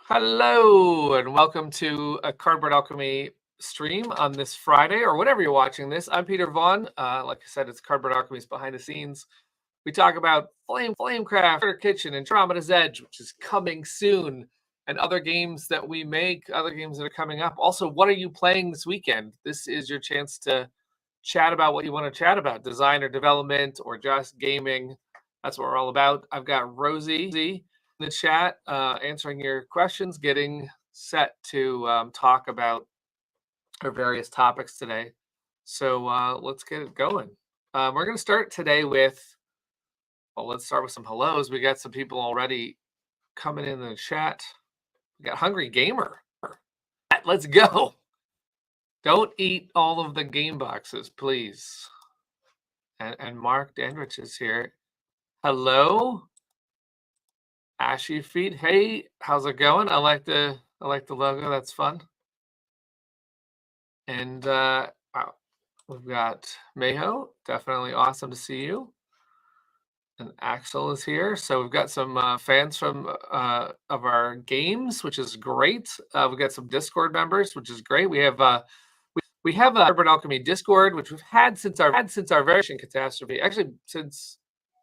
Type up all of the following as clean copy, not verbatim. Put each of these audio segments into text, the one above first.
Hello and welcome to a Cardboard Alchemy stream on this Friday or whenever you're watching this. I'm Peter Vaughan. Like I said, it's Cardboard Alchemy's behind the scenes. We talk about Flamecraft, Critter Kitchen, and Andromeda's Edge, which is coming soon, and other games that we make, other games that are coming up. Also, what are you playing this weekend? This is your chance to chat about what you want to chat about, design or development or just gaming. That's what we're all about. I've got Rosie in the chat answering your questions, getting set to talk about our various topics today. So let's get it going. We're going to start today with, well, let's start with some hellos. We got some people already coming in the chat. We got Hungry Gamer. Let's go. Don't eat all of the game boxes, please. And Mark Dandridge is here. Hello, Ashy Feet. Hey, how's it going? I like the logo. That's fun. And we've got Mayho. Definitely awesome to see you. And Axel is here. So we've got some fans from of our games, which is great. We've got some Discord members, which is great. We have we have a Cardboard Alchemy Discord, which we've had since our very catastrophe. Actually, since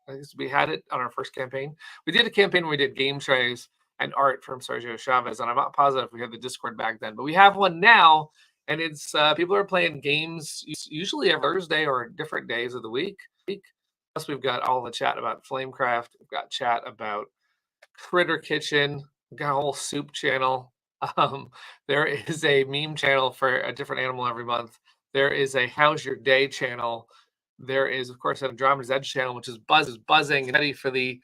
I guess we had it on our first campaign. We did a campaign where we did game trays and art from Sergio Chavez, and I'm not positive if we had the Discord back then, but we have one now, and it's people are playing games usually every Thursday or different days of the week. Plus, we've got all the chat about Flamecraft. We've got chat about Critter Kitchen. We've got a whole soup channel. There is a meme channel for a different animal every month. There is a How's Your Day channel. There is, of course, an Andromeda's Edge channel, which is buzzing and ready for the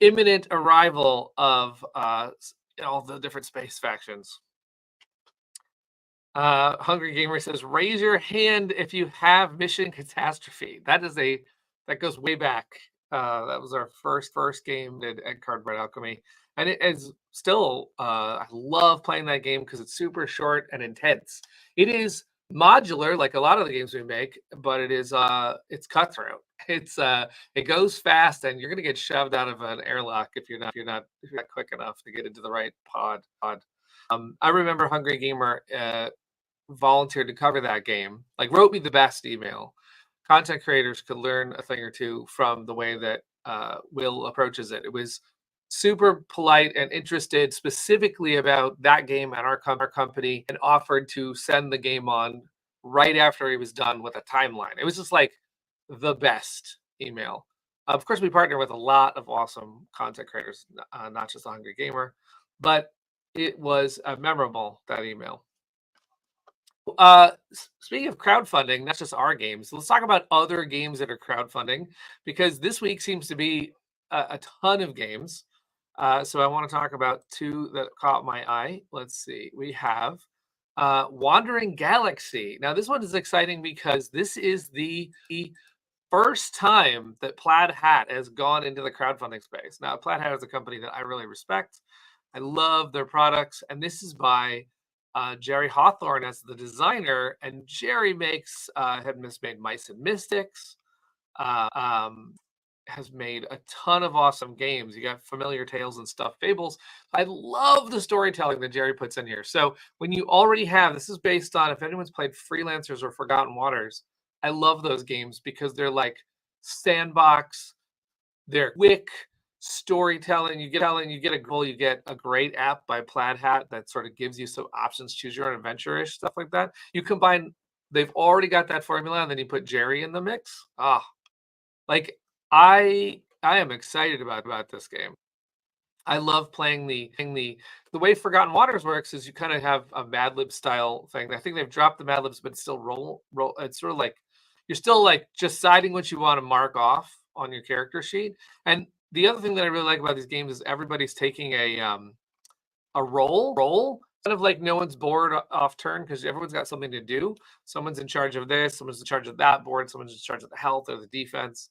imminent arrival of all the different space factions. Hungry Gamer says, "Raise your hand if you have Mission Catastrophe." That goes way back. That was our first game at Cardboard Alchemy, and it is still. I love playing that game because it's super short and intense. It is modular, like a lot of the games we make, but it's cutthroat. It goes fast, and you're gonna get shoved out of an airlock if you're not quick enough to get into the right pod. I remember Hungry Gamer volunteered to cover that game. Like, wrote me the best email. Content creators could learn a thing or two from the way that Will approaches it. It was super polite and interested specifically about that game and our company, and offered to send the game on right after he was done with a timeline. It was just like the best email. Of course, we partner with a lot of awesome content creators, not just the Hungry Gamer, but it was memorable, that email. Speaking of crowdfunding, not just our games, let's talk about other games that are crowdfunding, because this week seems to be a ton of games. So I want to talk about two that caught my eye. Let's see. We have Wandering Galaxy. Now, this one is exciting because this is the first time that Plaid Hat has gone into the crowdfunding space. Now, Plaid Hat is a company that I really respect. I love their products, and this is by Jerry Hawthorne as the designer, and Jerry makes has made Mice and Mystics, has made a ton of awesome games. You got Familiar Tales and Stuffed Fables. I love the storytelling that Jerry puts in here. So when you already have, this is based on, if anyone's played Freelancers or Forgotten Waters, I love those games because they're like sandbox, they're quick storytelling. You get a goal, you get a great app by Plaid Hat that sort of gives you some options, choose your own adventure-ish, stuff like that. You combine, they've already got that formula, and then you put Jerry in the mix. Like I am excited about this game. I love playing the way Forgotten Waters works is you kind of have a Mad Lib style thing. I think they've dropped the Mad Libs, but it's still roll. It's sort of like you're still like just deciding what you want to mark off on your character sheet. And the other thing that I really like about these games is everybody's taking a role, kind of like no one's bored off turn because everyone's got something to do. Someone's in charge of this, someone's in charge of that board, someone's in charge of the health or the defense.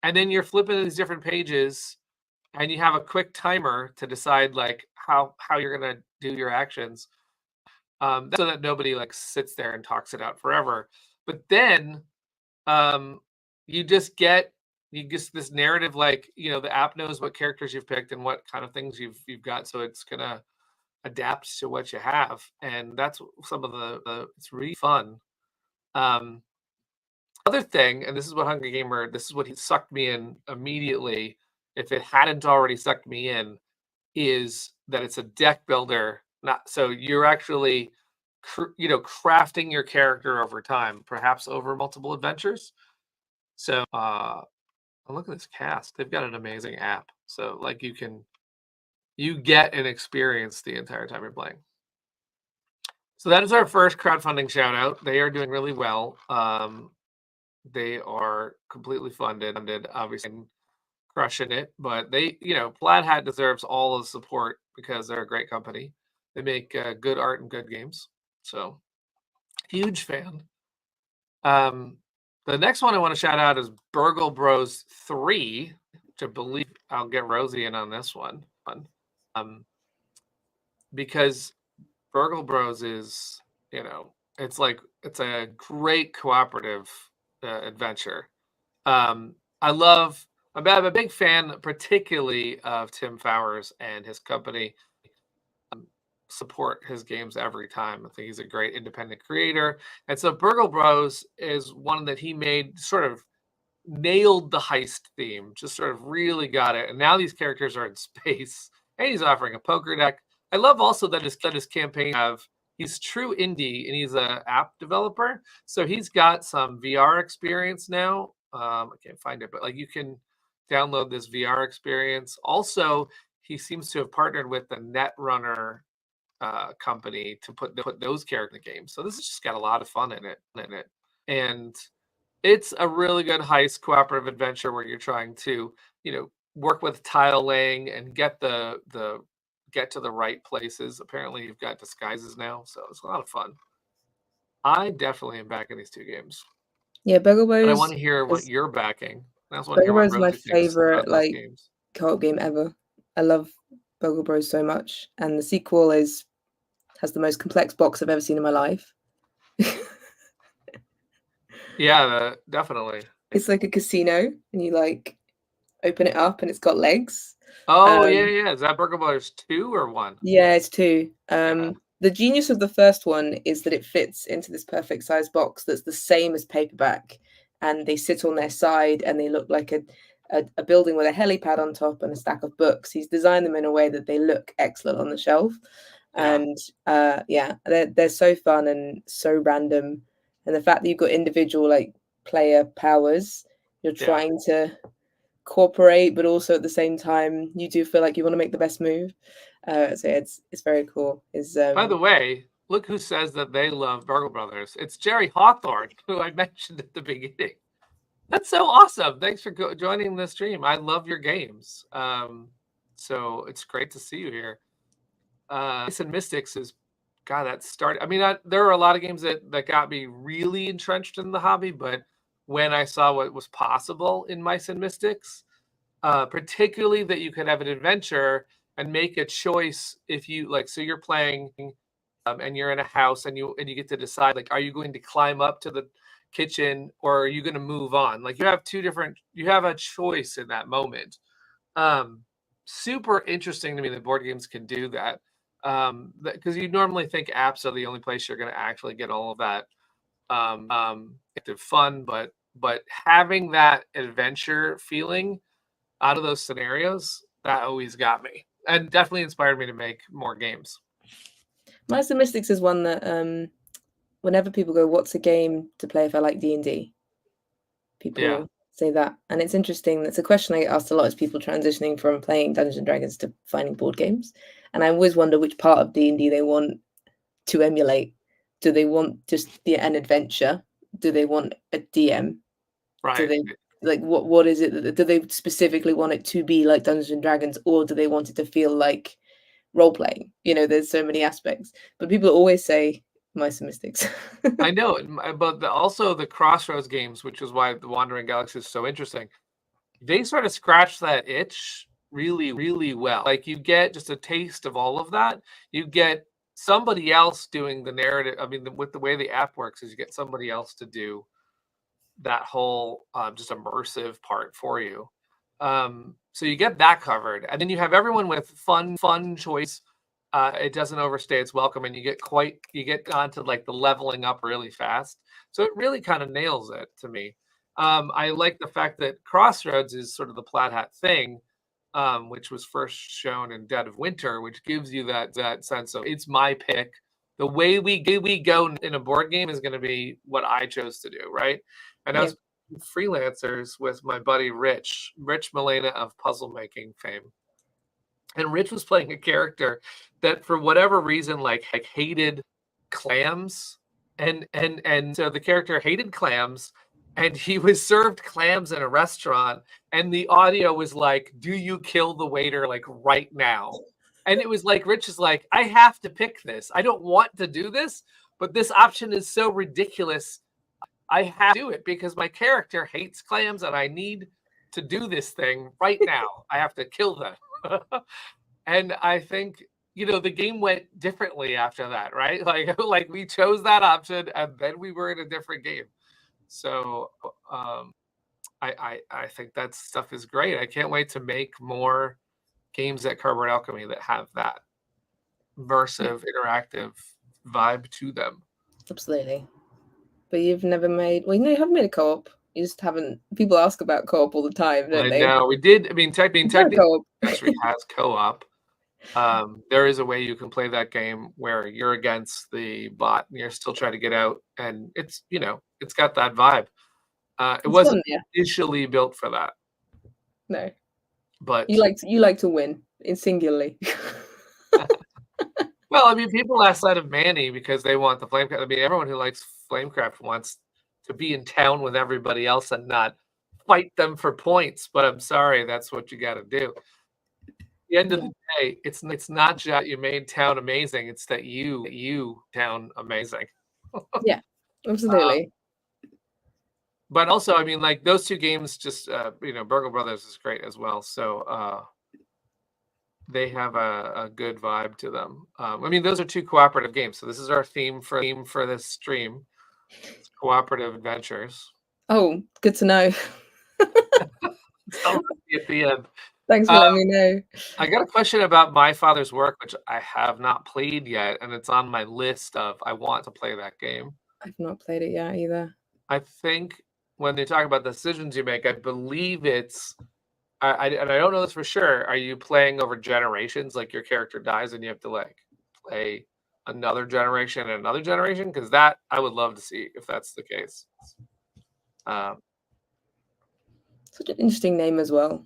And then you're flipping these different pages, and you have a quick timer to decide like how you're gonna do your actions, so that nobody like sits there and talks it out forever. But then you just get this narrative, like, the app knows what characters you've picked and what kind of things you've got, so it's gonna adapt to what you have, and that's some of the it's really fun. Other thing, and this is what Hungry Gamer, this is what he sucked me in immediately. If it hadn't already sucked me in, is that it's a deck builder. Not so you're actually, crafting your character over time, perhaps over multiple adventures. So, look at this cast. They've got an amazing app. So, like, you get an experience the entire time you're playing. So that is our first crowdfunding shout out. They are doing really well. They are completely funded, obviously crushing it. But they, Plaid Hat deserves all the support because they're a great company. They make good art and good games. So huge fan. The next one I want to shout out is Burgle Bros 3, which I believe I'll get Rosie in on this one. Because Burgle Bros is, it's a great cooperative adventure. I'm a big fan, particularly of Tim Fowers and his company. Support his games every time. I think he's a great independent creator. And so Burgle Bros is one that he made, sort of nailed the heist theme, just sort of really got it. And now these characters are in space, and he's offering a poker deck. I love also that his campaign he's true indie, and he's an app developer, so he's got some VR experience now. I can't find it, but like you can download this VR experience. Also, he seems to have partnered with the Netrunner company to put those characters in the game. So this has just got a lot of fun in it, and it's a really good heist cooperative adventure where you're trying to, work with tile laying and get to the right places. Apparently, you've got disguises now, so it's a lot of fun. I definitely am backing these two games. Yeah, Burgle But I Bros want to hear what you're backing. I also want to hear Burgle what Bros is my Rosie thinks favorite about those games. co-op game ever. I love Burgle Bros so much, and the sequel has the most complex box I've ever seen in my life. Yeah, definitely. It's like a casino, and you open it up, and it's got legs. Oh, yeah. Is that Burgle Brothers 2 or 1? Yeah, it's 2. Yeah. The genius of the first one is that it fits into this perfect size box that's the same as paperback, and they sit on their side, and they look like a building with a helipad on top and a stack of books. He's designed them in a way that they look excellent on the shelf. And they're so fun and so random, and the fact that you've got individual player powers, you're trying to cooperate, but also at the same time you do feel like you want to make the best move. So it's very cool. By the way, look who says that they love Burgle Brothers. It's Jerry Hawthorne, who I mentioned at the beginning. That's so awesome. Thanks for joining the stream. I love your games. So it's great to see you here. And Mystics is, God, that started. I mean, there are a lot of games that got me really entrenched in the hobby, but when I saw what was possible in Mice and Mystics, particularly that you could have an adventure and make a choice if you so you're playing, and you're in a house, and you get to decide, are you going to climb up to the kitchen or are you going to move on? You have a choice in that moment. Super interesting to me that board games can do that. Because you normally think apps are the only place you're going to actually get all of that active fun, but having that adventure feeling out of those scenarios, that always got me and definitely inspired me to make more games. Mice and Mystics is one that whenever people go, what's a game to play if I like D&D? People say that. And it's interesting. That's a question I get asked a lot as people transitioning from playing Dungeons and Dragons to finding board games. And I always wonder which part of D&D they want to emulate. Do they want just an adventure? Do they want a DM? Right. Do they what is it? Do they specifically want it to be like Dungeons and Dragons, or do they want it to feel like role playing? There's so many aspects, but people always say Mice and Mystics. I know, but also the Crossroads games, which is why the Wandering Galaxy is so interesting. They sort of scratch that itch really, really well. You get just a taste of all of that. You get somebody else doing the narrative. I mean, with the way the app works, is you get somebody else to do that whole just immersive part for you. So you get that covered, and then you have everyone with fun choice. it doesn't overstay its welcome, and you get onto like the leveling up really fast. So it really kind of nails it to me. I like the fact that Crossroads is sort of the Plaid Hat thing, which was first shown in Dead of Winter, which gives you that sense of it's my pick. The way we go in a board game is going to be what I chose to do, right? And I Yeah. was freelancers with my buddy Rich Milena of puzzle making fame. And Rich was playing a character that for whatever reason like hated clams, and so the character hated clams, and he was served clams in a restaurant, and the audio was like, do you kill the waiter like right now? And it was like Rich is like, I have to pick this. I don't want to do this, but this option is so ridiculous. I have to do it because my character hates clams and I need to do this thing right now. I have to kill them. And I think, the game went differently after that, right? Like we chose that option and then we were in a different game. So I think that stuff is great. I can't wait to make more games at Cardboard Alchemy that have that immersive, interactive vibe to them. Absolutely. But you've never made, well, you haven't made a co-op. You just haven't, people ask about co-op all the time, don't they? know. We did. I mean, technically, co-op. actually has co-op. There is a way you can play that game where you're against the bot and you're still trying to get out, and it's it's got that vibe. It wasn't initially built for that. No, but you like to win in singularly. Well, I mean, people outside of Manny because they want the Flamecraft. I mean, everyone who likes Flamecraft wants to be in town with everybody else and not fight them for points. But I'm sorry, that's what you got to do. At the end of the day, it's not just that you made town amazing; it's that you town amazing. Yeah, absolutely. But also, I mean, like those two games, just Burgle Brothers is great as well. So they have a good vibe to them. I mean, those are two cooperative games. So this is our theme for this stream: it's cooperative adventures. Oh, good to know. At the end. Thanks for letting me know. I got a question about My Father's Work, which I have not played yet, and it's on my list of I want to play that game. I've not played it yet either. I think when they talk about the decisions you make, I believe it's and I don't know this for sure. Are you playing over generations? Like your character dies and you have to like play another generation and another generation? Because that I would love to see if that's the case. Such an interesting name as well.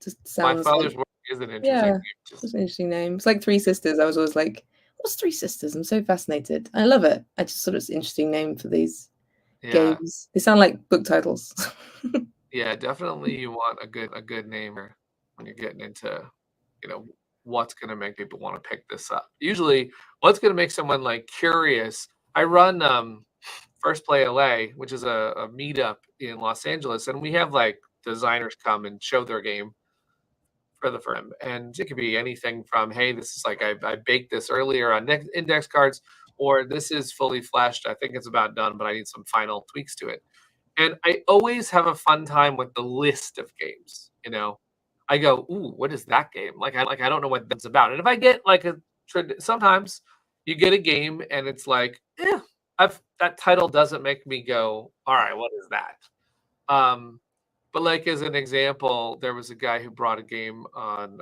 Just sounds. My Father's Work is an interesting name. It's an interesting name. It's like Three Sisters. I was always like, what's Three Sisters? I'm so fascinated. I love it. I just thought it's an interesting name for these games. They sound like book titles. Yeah, definitely you want a good name when you're getting into, what's going to make people want to pick this up. Usually what's going to make someone like curious. I run First Play LA, which is a meetup in Los Angeles, and we have like designers come and show their game for the firm. And it could be anything from, hey, this is like I baked this earlier on index cards, or this is fully fleshed. I think it's about done, but I need some final tweaks to it. And I always have a fun time with the list of games. I go, ooh, what is that game? Like I don't know what that's about. And if I get like sometimes you get a game and it's like, that title doesn't make me go, all right, what is that? But like as an example, there was a guy who brought a game on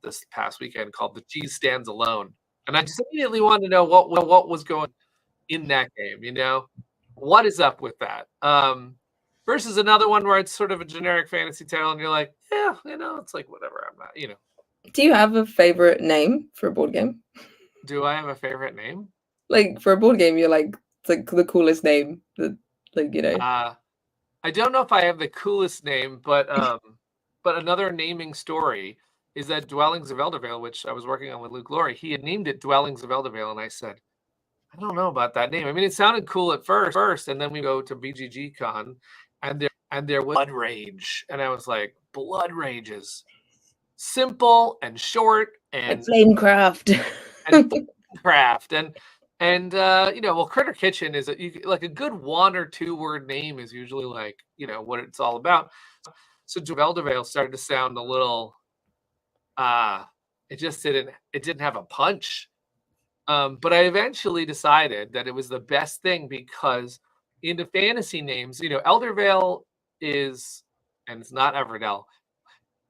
this past weekend called The Cheese Stands Alone, and I just immediately wanted to know what was going in that game. What is up with that? Versus another one where it's sort of a generic fantasy tale, and you're like, yeah, it's like whatever. I'm not, Do you have a favorite name for a board game? Do I have a favorite name? Like for a board game, you're like, it's like the coolest name. I don't know if I have the coolest name, but another naming story is that Dwellings of Eldervale, which I was working on with Luke Laurie, he had named it Dwellings of Eldervale, and I said, I don't know about that name. I mean, it sounded cool at first, and then we go to BGG Con, and there was Blood Rage, and I was like, Blood Rage is simple and short and Flamecraft and Flamecraft well, Critter Kitchen is like a good 1 or 2 word name is usually like what it's all about. So Eldervale started to sound a little It just didn't have a punch. But I eventually decided that it was the best thing because in the fantasy names, Eldervale is, and it's not Everdell.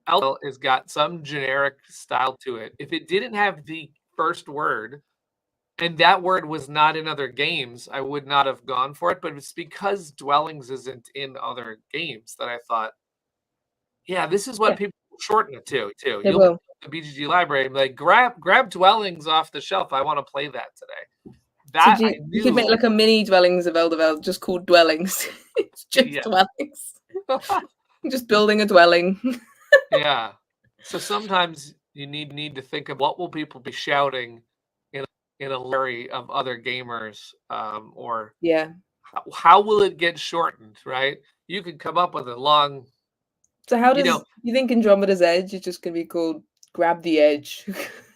Eldervale has got some generic style to it. If it didn't have the first word, and that word was not in other games, I would not have gone for it. But it's because Dwellings isn't in other games that I thought, yeah, this is what Yeah, people shorten it to too. they You'll go will. to the BGG library and be like, grab Dwellings off the shelf. I want to play that today. So That I you could make knew. like a mini Dwellings of Eldervale just called Dwellings. It's just Yeah. Dwellings. Just building a dwelling. Yeah. So sometimes you need to think of what will people be shouting in a flurry of other gamers, or Yeah. how will it get shortened, right? You could come up with a long, So how you does know, you think Andromeda's Edge is just gonna be called Grab the Edge?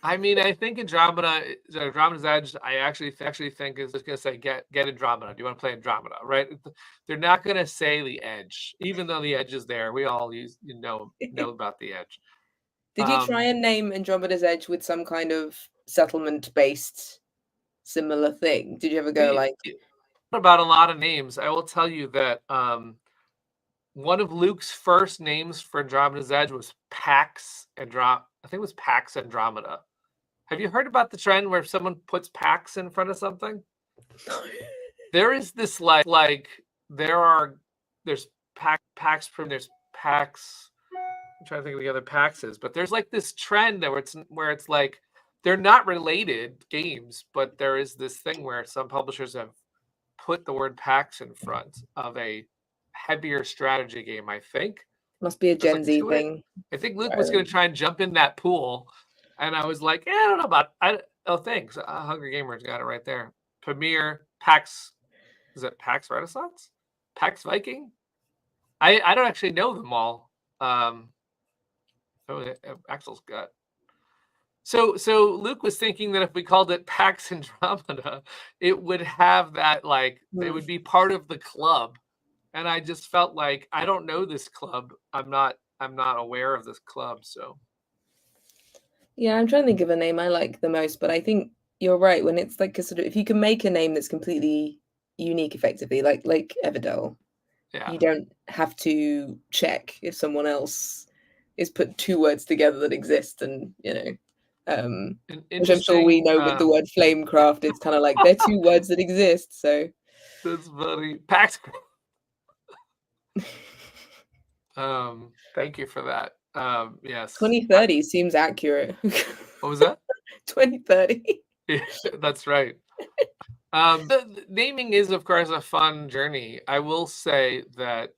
I mean, I think Andromeda's Edge, I actually think is just gonna say get Andromeda. Do you want to play Andromeda? Right? They're not gonna say the Edge, even though the Edge is there. We all know about the Edge. Did you try and name Andromeda's Edge with some kind of settlement-based similar thing? Did you ever go We like, about a lot of names. I will tell you that one of Luke's first names for Andromeda's Edge was Pax Andromeda. I think it was Pax Andromeda. Have you heard about the trend where someone puts Pax in front of something? There is this there's Pax Prim, there's Pax. I'm trying to think of the other Paxes, but there's like this trend where it's like they're not related games, but there is this thing where some publishers have put the word PAX in front of a heavier strategy game, I think. must be a There's Gen like Z two. thing? I think Luke was going to try and jump in that pool, and I was like, I don't know about. Thanks. Hungry Gamers got it right there. Pamir, PAX. Is it PAX Renaissance? PAX Viking? I don't actually know them all. Axel's got. So Luke was thinking that if we called it PAX Andromeda, it would have that it would be part of the club. And I just felt like I don't know this club. I'm not aware of this club. So Yeah, I'm trying to think of a name I like the most, but I think you're right. When it's like a sort of, if you can make a name that's completely unique, effectively, like Everdell, yeah, you don't have to check if someone else is put two words together that exist, and which I'm sure we know with the word Flamecraft, it's kind of like they're two words that exist. So that's funny. PAX. Thank you for that. Yes. 2030 seems accurate. What was that? 2030. Yeah, that's right. The naming is, of course, a fun journey. I will say that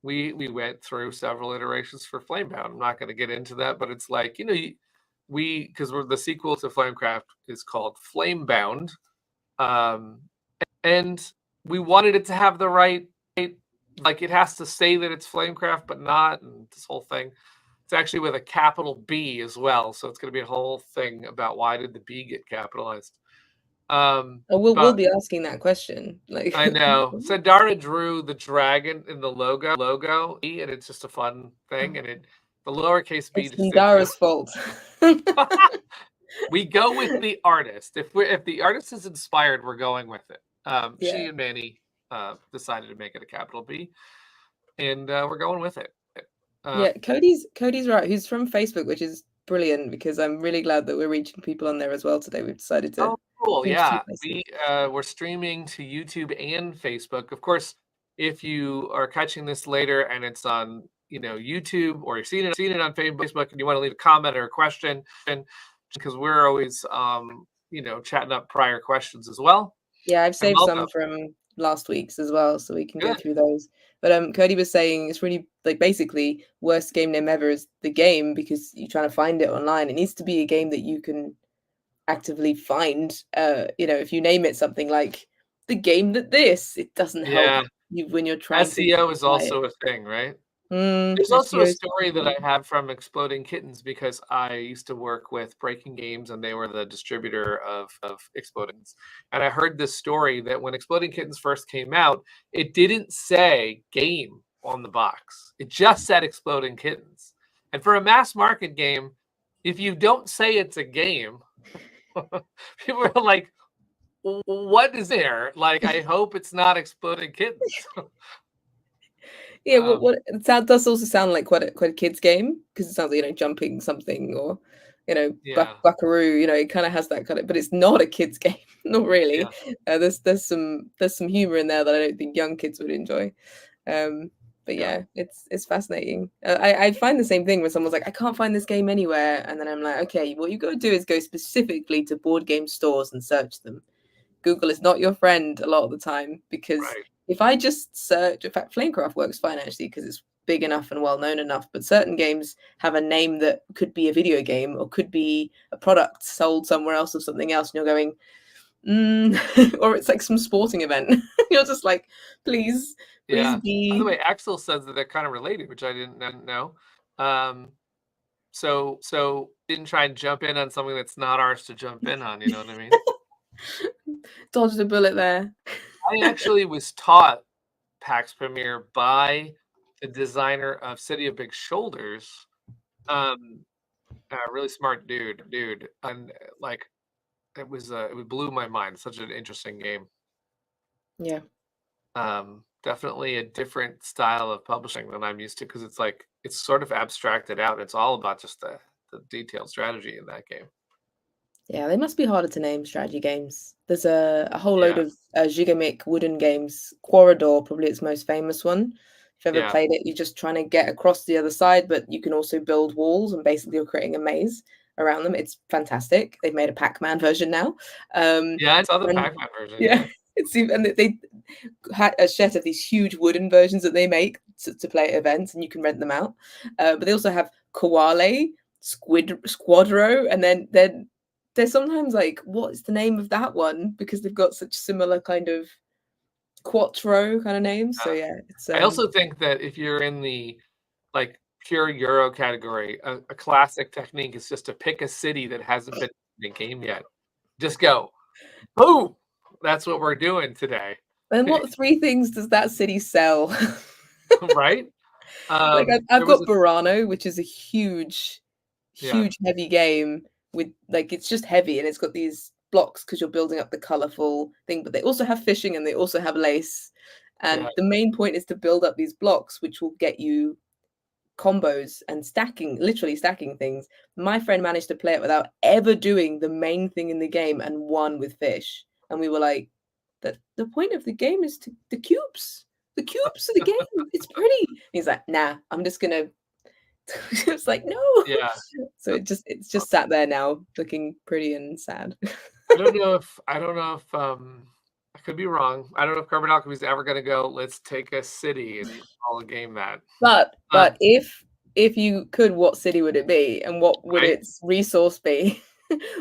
we went through several iterations for Flamebound. I'm not going to get into that, but it's like because we're the sequel to Flamecraft is called Flamebound, and we wanted it to have the right, like it has to say that it's Flamecraft, but not, and this whole thing. It's actually with a capital B as well, so it's going to be a whole thing about why did the B get capitalized. We'll be asking that question. Like I know. Sadara drew the dragon in the logo, and it's just a fun thing. And the lowercase b. It's Sadara's fault. We go with the artist. If the artist is inspired, we're going with it. She and Manny decided to make it a capital B, and we're going with it. Yeah, Cody's right. Who's from Facebook, which is brilliant because I'm really glad that we're reaching people on there as well today. We've decided to. Oh, cool! Yeah, we're streaming to YouTube and Facebook. Of course, if you are catching this later and it's on YouTube, or you're seeing it on Facebook, and you want to leave a comment or a question, and because we're always chatting up prior questions as well. Yeah, I've saved some from last week's as well, so we can go through those. But Cody was saying it's really like basically worst game name ever is the game because you're trying to find it online. It needs to be a game that you can actively find. If you name it something like the game that it doesn't help you when you're trying. SEO is also a thing, right? There's also a story that I have from Exploding Kittens because I used to work with Breaking Games and they were the distributor of Exploding. And I heard this story that when Exploding Kittens first came out, it didn't say game on the box. It just said Exploding Kittens. And for a mass market game, if you don't say it's a game, people are like, what is there? Like, I hope it's not exploding kittens. Yeah, what it does also sound like quite a kid's game, because it sounds like, jumping something, or Yeah. Buckaroo. It kind of has that kind of, but it's not a kid's game, not really. Yeah. There's some humor in there that I don't think young kids would enjoy. But yeah, it's fascinating. I find the same thing when someone's like, I can't find this game anywhere, and then I'm like, okay, what you got to do is go specifically to board game stores and search them. Google is not your friend a lot of the time, because Right. if I just search, in fact, Flamecraft works fine actually, because it's big enough and well known enough, but certain games have a name that could be a video game or could be a product sold somewhere else or something else, and you're going, or it's like some sporting event. You're just like, please Yeah. be. By the way, Axel says that they're kind of related, which I didn't know. So didn't try and jump in on something that's not ours to jump in on. You know what I mean? Dodged a bullet there. I actually was taught PAX Premiere by the designer of City of Big Shoulders. A really smart dude, and like it blew my mind. Such an interesting game. Yeah. Definitely a different style of publishing than I'm used to, because it's sort of abstracted out. It's all about just the detailed strategy in that game. Yeah, they must be harder to name, strategy games. There's a whole load of Gigamic wooden games. Quarador, probably its most famous one. If you've ever played it, you're just trying to get across the other side, but you can also build walls, and basically you're creating a maze around them. It's fantastic. They've made a Pac-Man version now. I saw the Pac-Man version. Yeah. And they had a set of these huge wooden versions that they make to play at events, and you can rent them out. But they also have Koale, Squadro, and then they're sometimes like, what's the name of that one? Because they've got such similar kind of Quattro kind of names. So yeah, it's. I also think that if you're in the like pure Euro category, a classic technique is just to pick a city that hasn't been in the game yet. Just go, boom. That's what we're doing today. And what 3 things does that city sell? Right? Like I've got Burano, which is a huge heavy game with it's just heavy, and it's got these blocks because you're building up the colorful thing, but they also have fishing and they also have lace. And the main point is to build up these blocks, which will get you combos and literally stacking things. My friend managed to play it without ever doing the main thing in the game and won with fish. And we were like, the point of the game is the cubes. The cubes of the game. It's pretty. And he's like, nah, I'm just gonna. It's like, no. Yeah. So it's just sat there now, looking pretty and sad. I don't know if I could be wrong. I don't know if Cardboard Alchemy is ever going to go, let's take a city and call a game that. But if you could, what city would it be, and what would its resource be?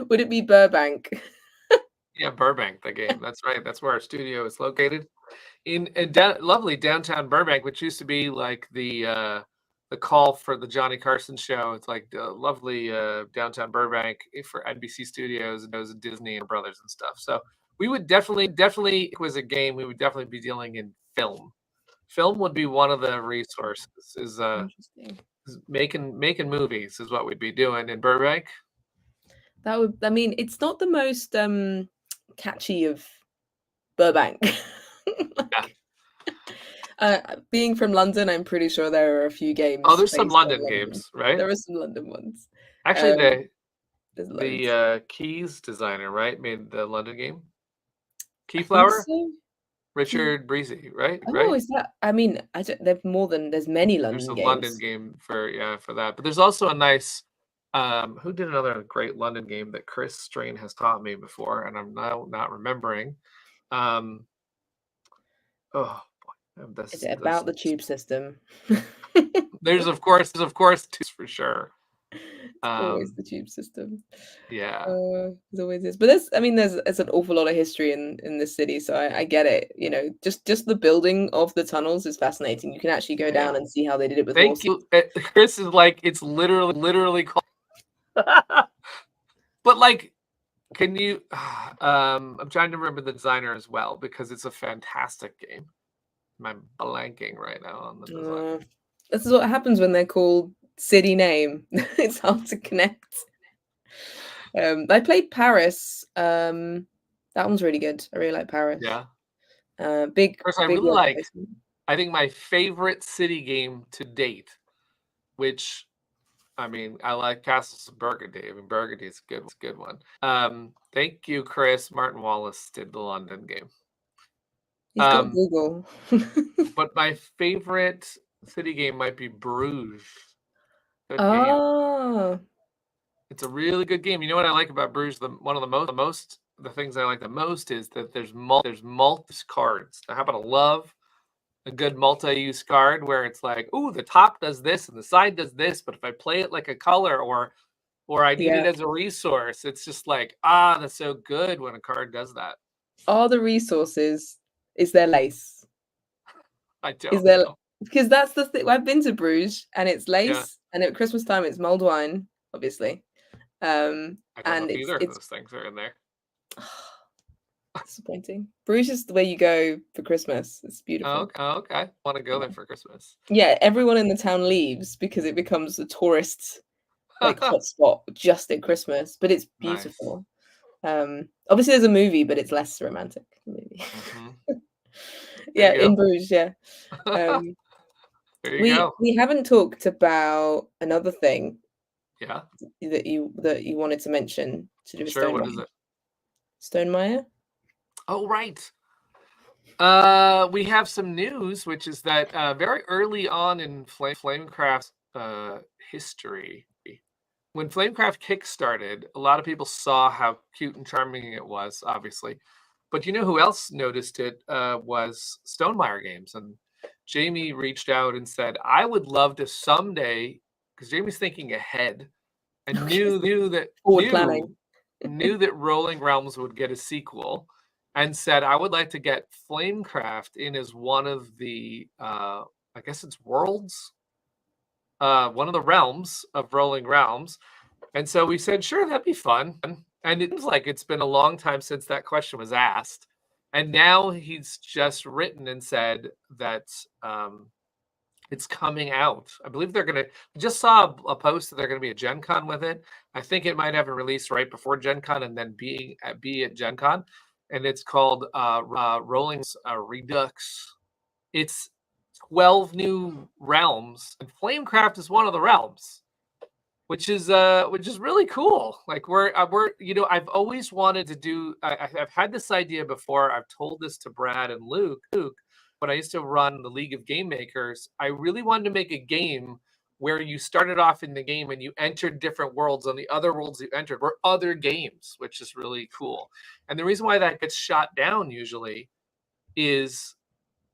Would it be Burbank? Yeah, Burbank, the game. That's right. That's where our studio is located in lovely downtown Burbank, which used to be like the call for the Johnny Carson show. It's like lovely downtown Burbank for NBC Studios and Disney and Brothers and stuff. So we would definitely, if it was a game, we would definitely be dealing in film. Film would be one of the resources. Is making movies is what we'd be doing in Burbank. That would. I mean, it's not the most catchy of Burbank. Being from London, I'm pretty sure there are a few games. Oh, there's some London games, right? There are some London ones. Actually, the Keys designer, right, made the London game. Keyflower, so. Richard Breezy, right? Oh, right? Is that? I mean, there's many London games. There's a London game for that, but there's also a nice. Who did another great London game that Chris Strain has taught me before, and I'm now not remembering. Oh boy. Is it about the tube system? There's of course tubes for sure. Always the tube system. Yeah. It always is. But there's an awful lot of history in this city, so I get it. Just the building of the tunnels is fascinating. You can actually go down and see how they did it with Thank you. Chris is like, it's literally called. But like, can you I'm trying to remember the designer as well, because it's a fantastic game. I'm blanking right now on the design. This is what happens when they're called city name. It's hard to connect. I played Paris. That one's really good. I really like Paris. Yeah. Big, Of course, I big really world like. placement. I think my favorite city game to date, which, I mean, I like Castles of Burgundy. I mean, Burgundy is a good one. Thank you, Chris. Martin Wallace did the London game. He's got Google. But my favorite city game might be Bruges. Good game. Oh, It's a really good game. You know what I like about Bruges? One of the things I like the most is that there's multi cards. I happen to love a good multi-use card where it's like, ooh, the top does this and the side does this, but if I play it like a color or I need it as a resource, it's just like, that's so good when a card does that. Are the resources, is there lace? I don't know. Because that's the thing. I've been to Bruges and it's lace, Yeah. and at Christmas time it's mulled wine, obviously. I don't know if either of those things are in there. Disappointing. Bruges is where you go for Christmas. It's beautiful. Oh, okay. I want to go there for Christmas. Yeah, everyone in the town leaves because it becomes a tourist like hotspot just at Christmas, but it's beautiful. Nice. Obviously there's a movie, but it's less romantic movie. Yeah, in Bruges, yeah. There you go. We haven't talked about another thing. Yeah. That you wanted to mention to do with Sure, what is it? Stonemaier? Oh, right. We have some news, which is that very early on in Flamecraft's history, when Flamecraft kickstarted, a lot of people saw how cute and charming it was, obviously. But you know who else noticed it was Stonemaier Games. And Jamie reached out and said, I would love to someday, because Jamie's thinking ahead and knew that Rolling Realms would get a sequel, and said, I would like to get Flamecraft in as one of the, I guess it's worlds, one of the realms of Rolling Realms. And so we said, sure, that'd be fun. And it seems like it's been a long time since that question was asked. And now he's just written and said that it's coming out. I believe they're going to, I just saw a post that they're going to be at Gen Con with it. I think it might have a release right before Gen Con and then be at Gen Con. And it's called Rolling Redux. It's 12 new realms, and Flamecraft is one of the realms, which is really cool. Like we're I've always wanted to do. I've had this idea before. I've told this to Brad and Luke. When I used to run the League of Game Makers, I really wanted to make a game where you started off in the game and you entered different worlds, and the other worlds you entered were other games, which is really cool. And the reason why that gets shot down usually is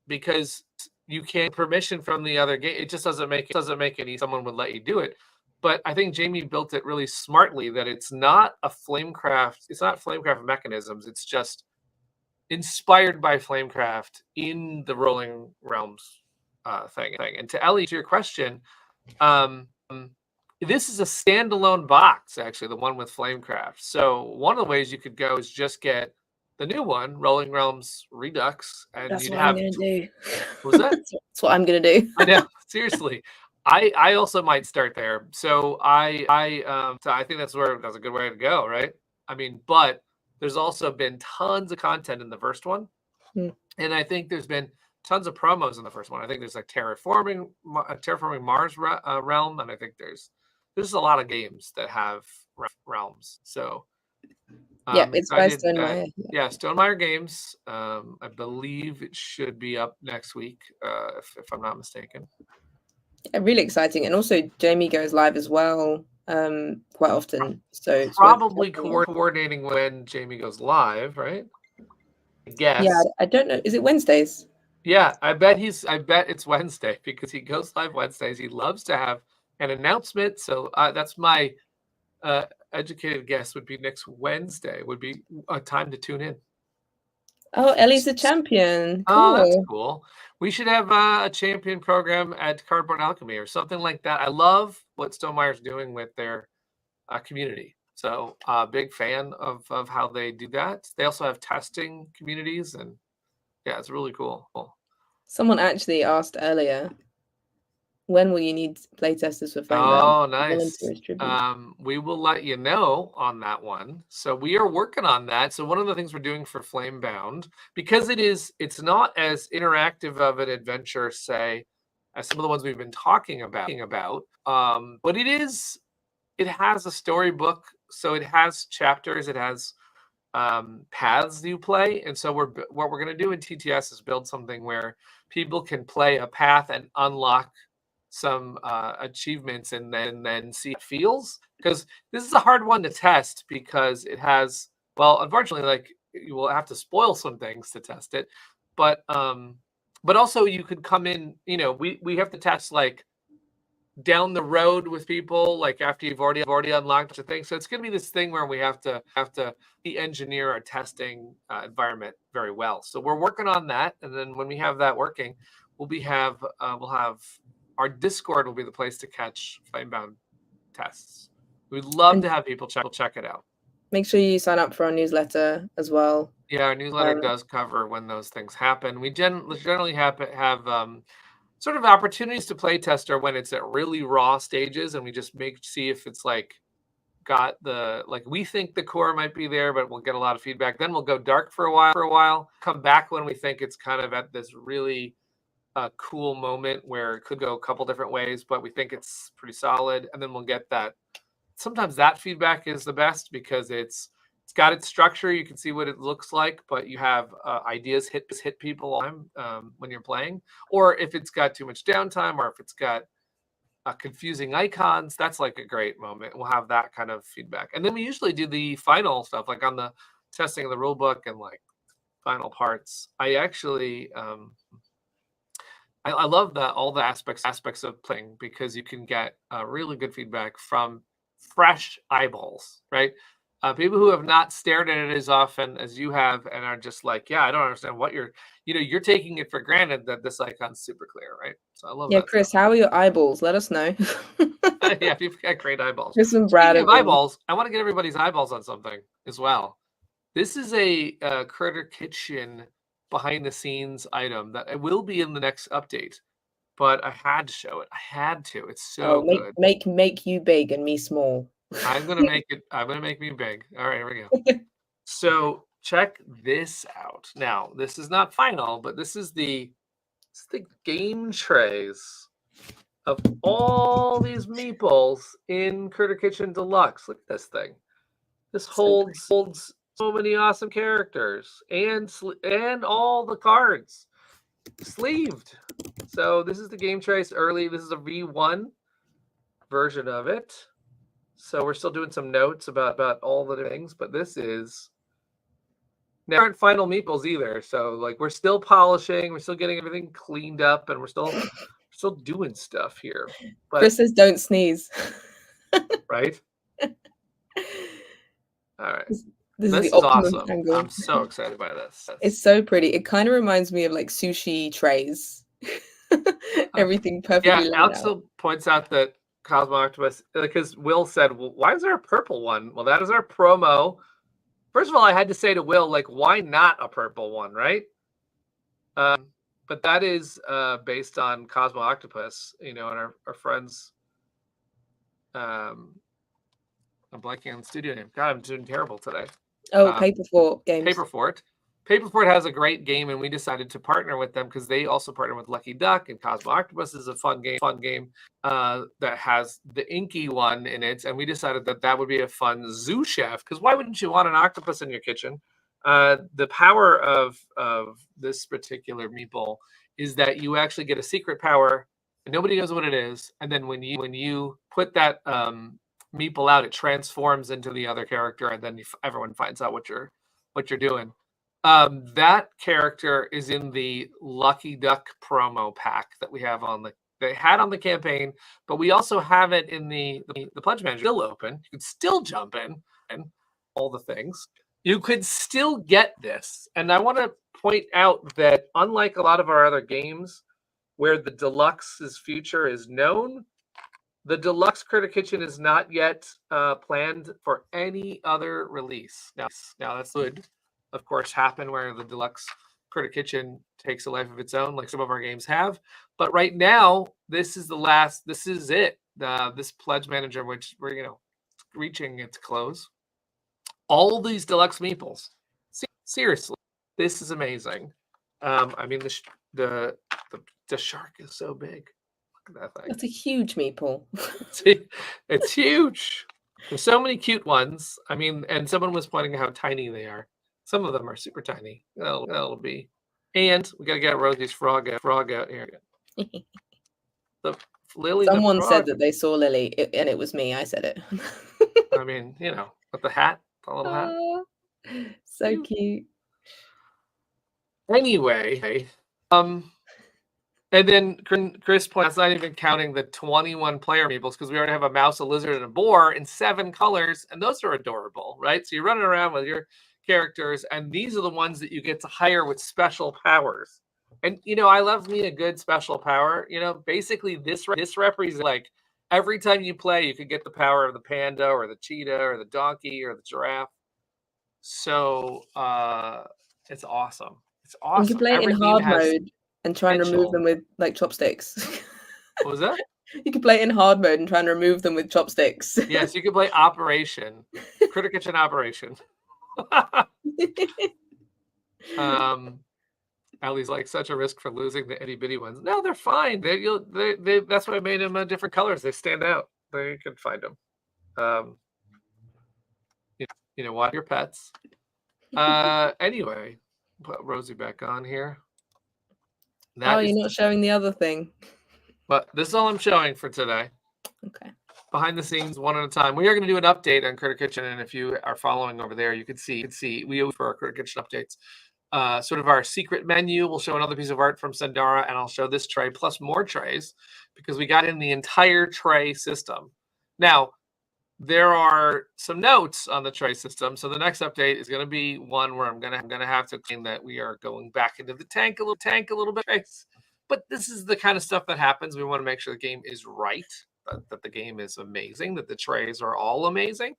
because you can't permission from the other game. It just doesn't make any someone would let you do it. But I think Jamie built it really smartly that it's not Flamecraft mechanisms. It's just inspired by Flamecraft in the Rolling Realms thing. And to Ellie, to your question, this is a standalone box, actually, the one with Flamecraft. So one of the ways you could go is just get the new one, Rolling Realms Redux, and that's what I'm gonna do. What was that? That's what I'm gonna do. I know, seriously. I also might start there. So I think that's a good way to go, right? I mean, but there's also been tons of content in the first one, and I think there's been tons of promos in the first one. I think there's like terraforming Mars realm, and I think there's a lot of games that have realms. So yeah, it's by Stonemaier. Yeah, Stonemaier Games. I believe it should be up next week, if I'm not mistaken. Yeah, really exciting, and also Jamie goes live as well quite often. So it's probably coordinating when Jamie goes live, right? I guess. Yeah, I don't know. Is it Wednesdays? Yeah, I bet it's Wednesday because he goes live Wednesdays. He loves to have an announcement. So that's my educated guess would be next Wednesday would be a time to tune in. Oh, Ellie's a champion. Cool. Oh, that's cool. We should have a champion program at Cardboard Alchemy or something like that. I love what Stonemaier's doing with their community. So big fan of how they do that. They also have testing communities, and yeah, it's really cool. Someone actually asked earlier When will you need playtesters for Flamebound? Oh, nice. Volunteers tribute. We will let you know on that one. So we are working on that. So one of the things we're doing for Flamebound, because it's not as interactive of an adventure, say, as some of the ones we've been talking about. But it has a storybook, so it has chapters, it has paths you play. And so what we're going to do in TTS is build something where people can play a path and unlock some achievements, and then see how it feels, because this is a hard one to test, because it has, well, unfortunately, like, you will have to spoil some things to test it, but also you could come in, we have to test, like, down the road with people, like after you've already unlocked a thing. So it's going to be this thing where we have to engineer our testing environment very well. So we're working on that, and then when we have that working, we'll have our Discord will be the place to catch Flamebound tests. We'd love to have people check it out. Make sure you sign up for our newsletter as well. Yeah, our newsletter does cover when those things happen. We generally have sort of opportunities to play test are when it's at really raw stages, and we just see if it's like got the, like, we think the core might be there, but we'll get a lot of feedback. Then we'll go dark for a while, come back when we think it's kind of at this really cool moment where it could go a couple different ways, but we think it's pretty solid. And then we'll get that. Sometimes that feedback is the best, because it's got its structure. You can see what it looks like, but you have ideas hit people when you're playing, or if it's got too much downtime, or if it's got confusing icons, that's like a great moment. We'll have that kind of feedback. And then we usually do the final stuff, like on the testing of the rule book and like final parts. I actually, I love all the aspects of playing, because you can get really good feedback from fresh eyeballs, right? People who have not stared at it as often as you have, and are just like, yeah, I don't understand what you're taking it for granted that this icon's super clear, right? So I love that. Yeah, Chris, how are your eyeballs? Let us know. Yeah, you've got great eyeballs. Chris and Brad Speaking of eyeballs, I want to get everybody's eyeballs on something as well. This is a Critter Kitchen behind the scenes item that it will be in the next update, but I had to show it. I had to. It's so good. Make you big and me small. I'm gonna make me big. All right, here we go. So check this out. Now, this is not final, but this is the game trays of all these meeples in Critter Kitchen Deluxe. Look at this thing. This holds so many awesome characters, and all the cards sleeved. So this is the game trace early. This is a V1 version of it. So we're still doing some notes about all the things, but this is now aren't final meeples either. So like, we're still polishing, we're still getting everything cleaned up, and we're still doing stuff here. But Chris says don't sneeze. Right? All right. This is awesome. Angle. I'm so excited by this. It's so pretty. It kind of reminds me of like sushi trays. Everything perfectly laid Alex out. points out that Cosmo Octopus, because Will said, well, why is there a purple one? Well, that is our promo. First of all, I had to say to Will, like, why not a purple one, right? But that is based on Cosmo Octopus, and our friends. I'm blanking on the studio name. God, I'm doing terrible today. Oh, Paperfort games. Paperfort has a great game, and we decided to partner with them because they also partner with Lucky Duck, and Cosmo Octopus is a fun game that has the inky one in it. And we decided that would be a fun zoo chef, because why wouldn't you want an octopus in your kitchen? The power of this particular meeple is that you actually get a secret power, and nobody knows what it is. And then when you put that meeple out, it transforms into the other character, and then everyone finds out what you're doing. That character is in the Lucky Duck promo pack that we have they had on the campaign, but we also have it in the Pledge Manager. Still open. You can still jump in and all the things. You could still get this. And I want to point out that unlike a lot of our other games where the Deluxe's future is known, the Deluxe Critter Kitchen is not yet planned for any other release. Now that's good. Of course, happen where the Deluxe Critter Kitchen takes a life of its own, like some of our games have. But right now, this is it. This pledge manager, which we're reaching its close. All these deluxe meeples. Seriously, this is amazing. I mean, the shark is so big. Look at that thing. That's a huge meeple. It's huge. There's so many cute ones. I mean, and someone was pointing out how tiny they are. Some of them are super tiny. That'll be. And we got to get Rosie's frog out here. The Lily. Someone said that they saw Lily, and it was me. I said it. I mean, with the hat, the little hat. So cute. Anyway, and then Chris points, that's not even counting the 21 player meeples, because we already have a mouse, a lizard, and a boar in 7 colors, and those are adorable, right? So you're running around with your characters, and these are the ones that you get to hire with special powers. And I love me a good special power. Basically this represents, like, every time you play, you could get the power of the panda or the cheetah or the donkey or the giraffe. So it's awesome. It's awesome. You can play it in hard mode and try and remove them with, like, chopsticks. What was that? You can play it in hard mode and try and remove them with chopsticks. Yes, you can play Operation. Critter Kitchen Operation. Allie's like, such a risk for losing the itty bitty ones. No, they're fine. That's why I made them different colors. They stand out. There you can find them. Watch your pets. Anyway, put Rosie back on here. You're not showing the other thing. But this is all I'm showing for today. Okay. Behind the scenes, one at a time. We are going to do an update on Critter Kitchen, and if you are following over there, you can see we for our Critter Kitchen updates. Sort of our secret menu. We'll show another piece of art from Sandara, and I'll show this tray plus more trays, because we got in the entire tray system. Now, there are some notes on the tray system. So the next update is going to be one where I'm going to have to explain that we are going back into the tank a little bit. But this is the kind of stuff that happens. We want to make sure the game is right, that the game is amazing, that the trays are all amazing.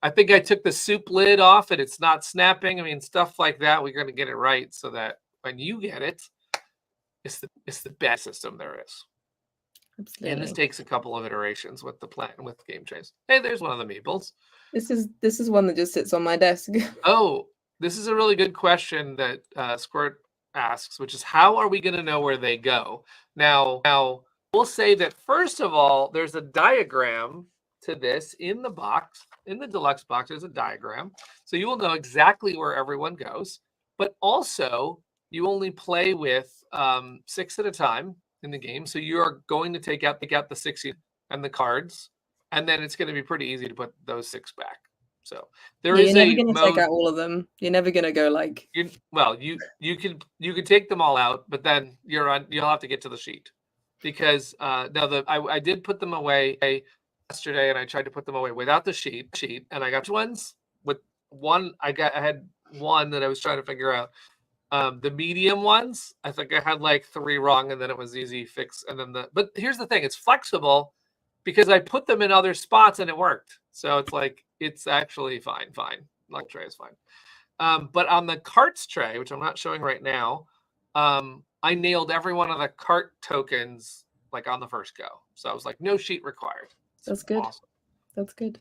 I think I took the soup lid off and it's not snapping. I mean, stuff like that. We're going to get it right so that when you get it, it's the best system there is. Absolutely. And this takes a couple of iterations with the plan with game trays. Hey, there's one of the meeples. This is one that just sits on my desk. Oh, this is a really good question that Squirt asks, which is, how are we going to know where they go? Now we'll say that first of all, there's a diagram to this in the box. In the deluxe box, there's a diagram, so you will know exactly where everyone goes. But also, you only play with 6 at a time in the game, so you are going to take out the 6 and the cards, and then it's going to be pretty easy to put those 6 back. So you're never going to take out all of them. You're never going to go like. You could take them all out, but then you'll have to get to the sheet, because I did put them away yesterday, and I tried to put them away without the sheet, and I got ones with one. I had one that I was trying to figure out. The medium ones, I think I had like 3 wrong, and then it was easy fix. And then but here's the thing, it's flexible because I put them in other spots and it worked. So it's like, it's actually fine. Like tray is fine. But on the carts tray, which I'm not showing right now, I nailed every one of the cart tokens like on the first go. So I was like, no sheet required. That's good. Awesome. That's good.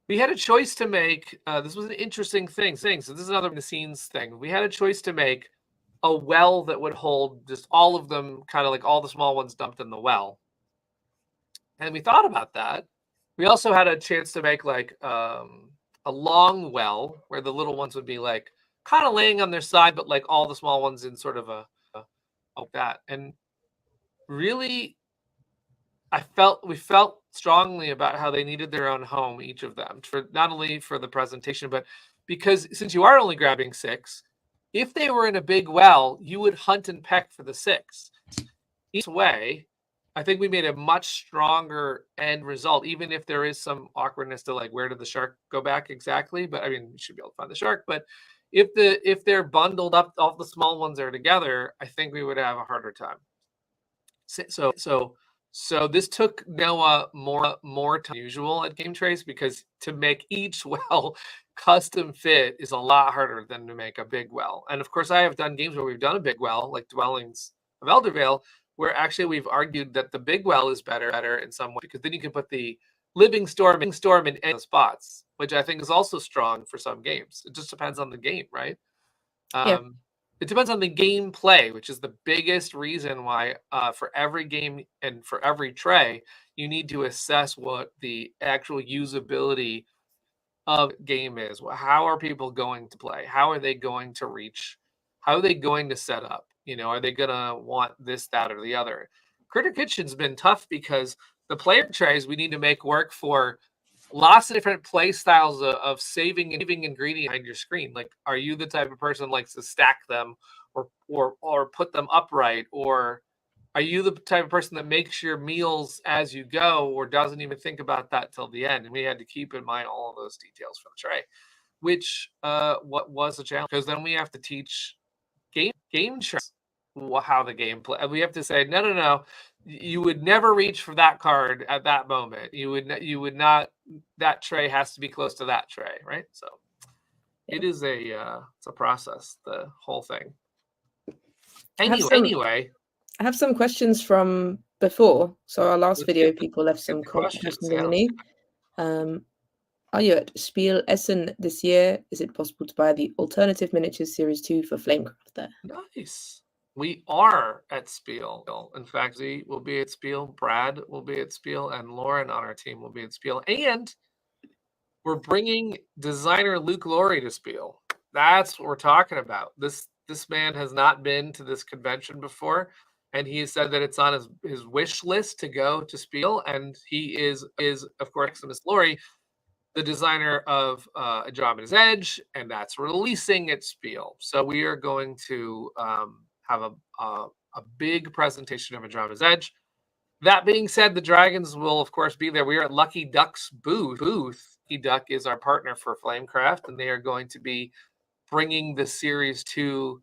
We had a choice to make. This was an interesting thing. So this is another behind-the-scenes thing. We had a choice to make a well that would hold just all of them, kind of like all the small ones dumped in the well. And we thought about that. We also had a chance to make like a long well where the little ones would be like kind of laying on their side, but like all the small ones in sort of a like that. And really, we felt strongly about how they needed their own home, each of them, for not only for the presentation, but because since you are only grabbing 6, if they were in a big well, you would hunt and peck for the 6. Each way, I think we made a much stronger end result, even if there is some awkwardness to like, where did the shark go back exactly? But I mean, you should be able to find the shark. But if they're bundled up, all the small ones are together, I think we would have a harder time. So this took Noah more time than usual at Game Trace, because to make each well custom fit is a lot harder than to make a big well. And of course, I have done games where we've done a big well, like Dwellings of Eldervale, where actually we've argued that the big well is better in some way, because then you can put the living storm in any spots, which I think is also strong for some games. It just depends on the game, right? Yeah. It depends on the gameplay, which is the biggest reason why for every game and for every tray, you need to assess what the actual usability of game is. How are people going to play? How are they going to reach? How are they going to set up? Are they going to want this, that, or the other? Critter Kitchen's been tough because the player trays we need to make work for lots of different play styles of saving ingredients behind your screen. Like, are you the type of person that likes to stack them or put them upright? Or are you the type of person that makes your meals as you go or doesn't even think about that till the end? And we had to keep in mind all of those details for the tray, which what was a challenge, because then we have to teach game trays how the game play. We have to say, no, you would never reach for that card at that moment. You would not. That tray has to be close to that tray, right? So it is it's a process, the whole thing. Anyway, I have some questions from before. So our last video, people left some questions underneath. Are you at Spiel Essen this year? Is it possible to buy the Alternative Miniatures Series 2 for Flamecraft there? Nice. We are at Spiel. In fact, Z will be at Spiel, Brad will be at Spiel, and Lauren on our team will be at Spiel. And we're bringing designer Luke Laurie to Spiel. That's what we're talking about. This man has not been to this convention before, and he has said that it's on his wish list to go to Spiel. And he is of course, Maximus Laurie, the designer of Andromeda's Edge, and that's releasing at Spiel. So we are going to have a big presentation of Andromeda's Edge. That being said, the dragons will, of course, be there. We are at Lucky Duck's booth. Lucky Duck is our partner for Flamecraft, and they are going to be bringing the Series 2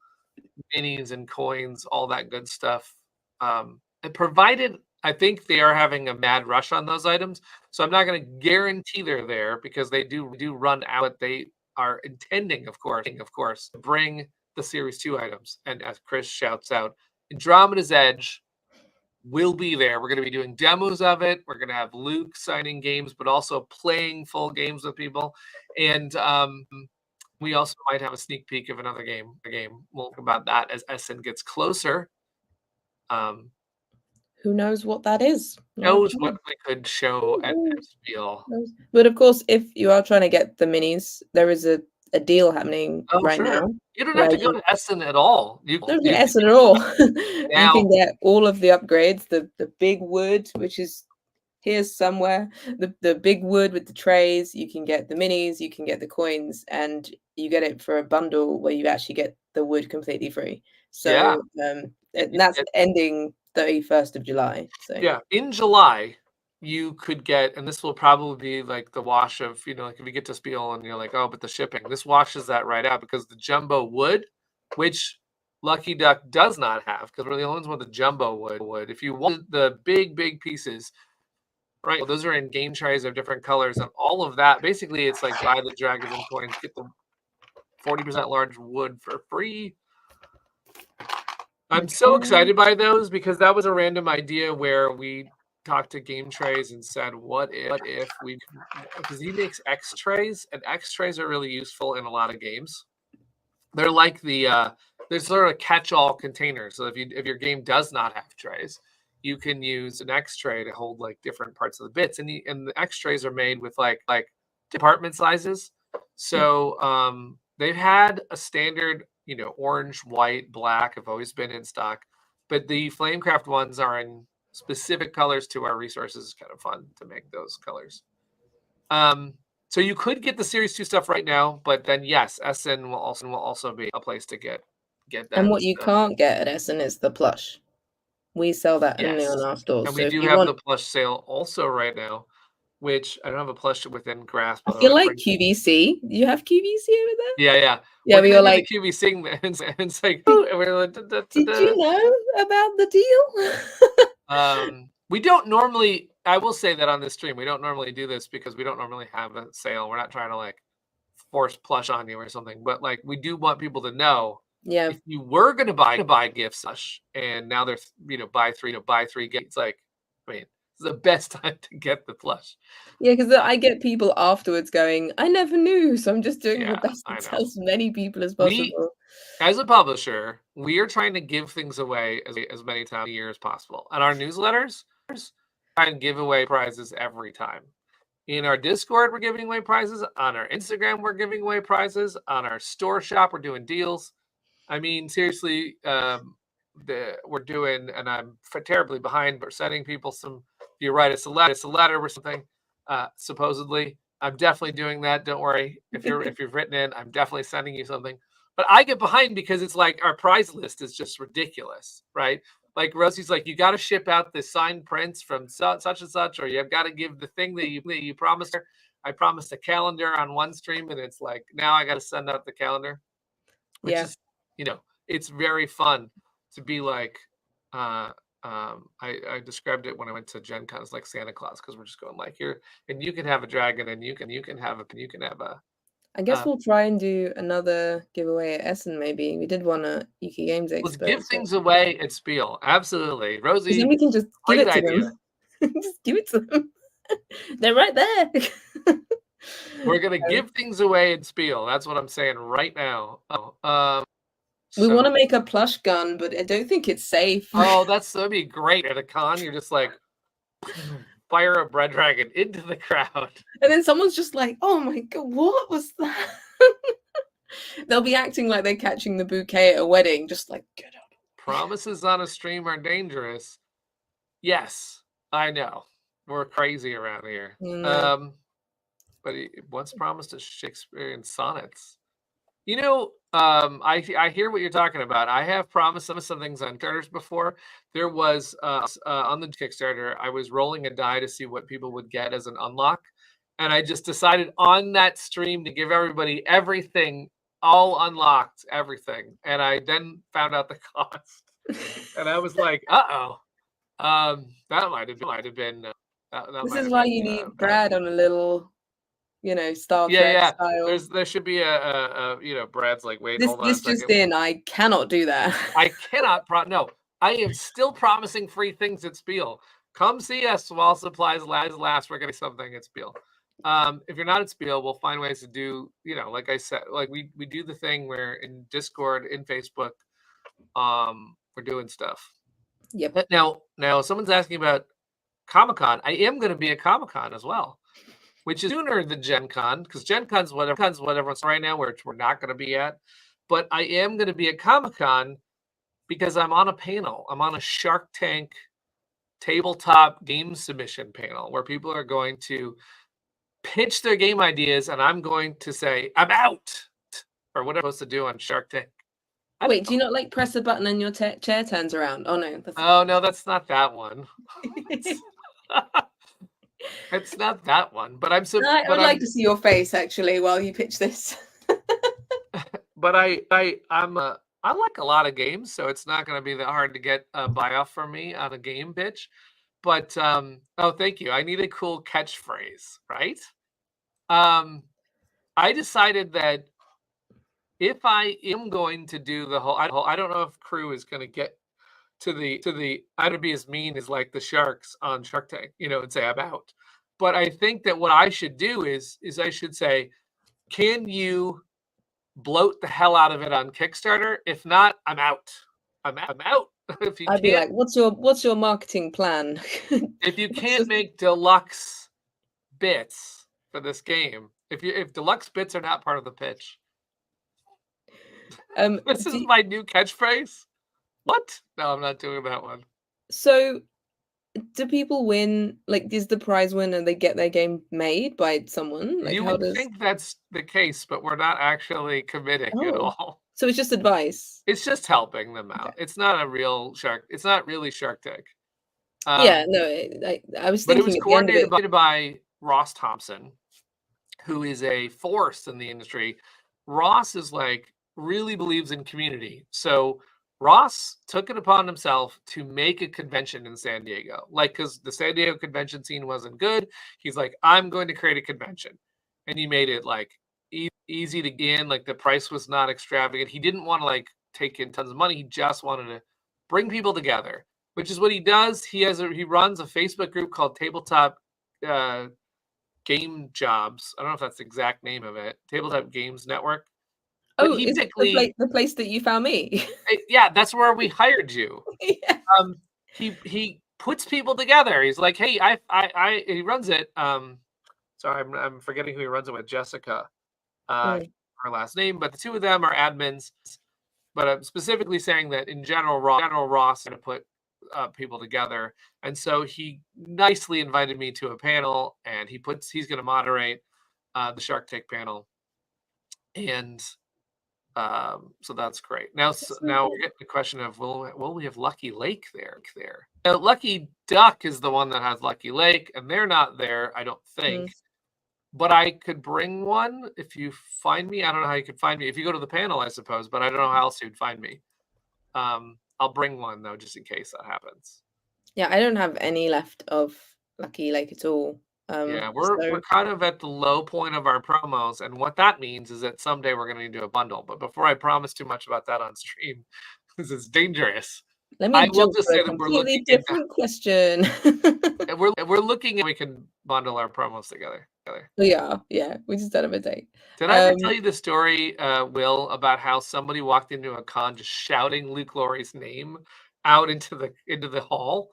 minis and coins, all that good stuff. And provided, I think they are having a mad rush on those items. So I'm not going to guarantee they're there, because they do run out. They are intending, of course, to bring the Series 2 items. And as Chris shouts out, Andromeda's Edge will be there. We're going to be doing demos of it. We're going to have Luke signing games, but also playing full games with people. And we also might have a sneak peek of another game. We'll talk about that as Essen gets closer. Who knows what that is? Knows what we could show at Spiel. But of course, if you are trying to get the minis, there is a deal happening right now. You don't have to go to Essen at all. You don't get Essen at all. You can get all of the upgrades, the big wood, which is here somewhere, the big wood with the trays. You can get the minis, you can get the coins, and you get it for a bundle where you actually get the wood completely free. So and that's ending 31st of July. So yeah, in July you could get, and this will probably be like the wash of, like if you get to Spiel and you're like, oh, but the shipping, this washes that right out, because the jumbo wood, which Lucky Duck does not have, because we're the only ones with the jumbo wood. If you want the big pieces, right, well, those are in game trays of different colors, and all of that, basically it's like buy the dragons and coins, get the 40% large wood for free. I'm so excited by those, because that was a random idea where we talked to Game Trays and said, what if we, because he makes X trays, and X trays are really useful in a lot of games. They're like they're sort of catch-all containers. So if your game does not have trays, you can use an X tray to hold like different parts of the bits, and the X trays are made with like department sizes. So they've had a standard, orange, white, black have always been in stock, but the Flamecraft ones are in specific colors to our resources. It's kind of fun to make those colors. So you could get the Series 2 stuff right now, but then yes, Essen will also be a place to get that. And what you can't get at Essen is the plush. We sell that only on our stores. And we do have the plush sale also right now, which I don't have a plush within grasp. I feel like QVC. You have QVC over there? Yeah. Yeah, we were like QVC, and it's like, did you know about the deal? We don't normally. I will say that on this stream, we don't normally do this because we don't normally have a sale. We're not trying to like force plush on you or something. But like, we do want people to know Yeah. if you were going to buy gifts, and now they're buy three get. It's like, I mean, it's the best time to get the plush. Yeah, because I get people afterwards going, I never knew, so I'm just doing my Yeah, best to I tell know. as many people as We, possible. as a publisher, we are trying to give things away as many times a year as possible. And our newsletters try and give away prizes every time. In our Discord, we're giving away prizes. On our Instagram, we're giving away prizes. On our store shop, we're doing deals. I mean, seriously, we're doing, and I'm terribly behind, but sending people some. If you write us a letter or something, supposedly, I'm definitely doing that. Don't worry. If you've written in, I'm definitely sending you something. But I get behind because it's like our prize list is just ridiculous, right? Like Rosie's like, you got to ship out the signed prints from such and such, or you've got to give the thing that you promised her. I promised a calendar on one stream, and it's like now I got to send out the calendar, which is, it's very fun to be like, I described it when I went to Gen Con as like Santa Claus, because we're just going like, here, and you can have a dragon, and you can have a. I guess we'll try and do another giveaway at Essen. Maybe we did one at UK Games Expo. Let's give things away at Spiel. Absolutely, Rosie. Then we can just give it to idea. them. Just give it to them. They're right there. We're gonna give things away at Spiel. That's what I'm saying right now. We want to make a plush gun, but I don't think it's safe. Oh, that'd be great at a con. You're just like, fire a bread dragon into the crowd, and then someone's just like, "Oh my god, what was that?" They'll be acting like they're catching the bouquet at a wedding, just like, get up. Promises on a stream are dangerous. Yes, I know. We're crazy around here. But he once promised a Shakespearean sonnets. I hear what you're talking about. I have promised some things on Kickstarters before. There was on the Kickstarter, I was rolling a die to see what people would get as an unlock, and I just decided on that stream to give everybody everything, all unlocked, everything. And I then found out the cost, and I was like, that might have been. This is why you need Brad on a little, Star Trek style. There should be a Brad's like, wait, hold on. This just in, I cannot do that. I cannot. No, I am still promising free things at Spiel. Come see us while supplies last. We're getting something at Spiel. If you're not at Spiel, we'll find ways to do, like I said, like we do the thing where in Discord, in Facebook, we're doing stuff. Yep. Now someone's asking about Comic-Con. I am going to be at Comic-Con as well, which is sooner than Gen Con, because Gen Con's what everyone's right now, which we're not going to be at. But I am going to be at Comic-Con because I'm on a panel. I'm on a Shark Tank tabletop game submission panel where people are going to pitch their game ideas, and I'm going to say, I'm out, or what I'm supposed to do on Shark Tank. Wait, do you not like press a button and your chair turns around? Oh, no. No, that's not that one. It's not that one, but I would like to see your face actually while you pitch this. But I like a lot of games, so it's not going to be that hard to get a buy off from me on a game pitch. But thank you. I need a cool catchphrase, right? I decided that if I am going to do the whole, I don't know if crew is going to get to the I don't be as mean as like the sharks on Shark Tank, and say I'm out. But I think that what I should do is I should say, can you bloat the hell out of it on Kickstarter? If not, I'm out. I'm out. If you I'd be like, what's your marketing plan? If you can't make deluxe bits for this game, if deluxe bits are not part of the pitch, this is my new catchphrase. What? No, I'm not doing that one. So, do people win? Like, is the prize winner they get their game made by someone? Like, you would think that's the case, but we're not actually committing at all. So it's just advice. It's just helping them out. Okay. It's not a real Shark. It's not really Shark Tank. I was thinking. But it was coordinated by Ross Thompson, who is a force in the industry. Ross is like really believes in community, so Ross took it upon himself to make a convention in San Diego, because the San Diego convention scene wasn't good. He's like, I'm going to create a convention. And he made it like easy to get in. Like the price was not extravagant. He didn't want to like take in tons of money. He just wanted to bring people together, which is what he does. He runs a Facebook group called Tabletop Game Jobs. I don't know if that's the exact name of it. Tabletop Games Network. But Oh, is it the place that you found me? Yeah, that's where we hired you. Yeah. He puts people together. He's like, hey, he runs it. Sorry, I'm forgetting who he runs it with. Jessica, her last name, but the two of them are admins. But I'm specifically saying that in general, Ross is going to put people together, and so he nicely invited me to a panel, and he's going to moderate the Shark Tank panel, and so that's great. Now we're getting the question of will we have Lucky Lake there? Now, Lucky Duck is the one that has Lucky Lake, and they're not there, I don't think. But I could bring one if you find me. I don't know how you could find me. If you go to the panel, I suppose, but I don't know how else you'd find me. I'll bring one though, just in case that happens. Yeah, I don't have any left of Lucky Lake at all. Yeah, we're kind of at the low point of our promos, and what that means is that someday we're going to do a bundle. But before I promise too much about that on stream, because it's dangerous. Let me will just say that we're looking different question. we're looking at we can bundle our promos together. Yeah, we just don't have a date. Did I ever tell you the story, Will, about how somebody walked into a con just shouting Luke Laurie's name out into the hall?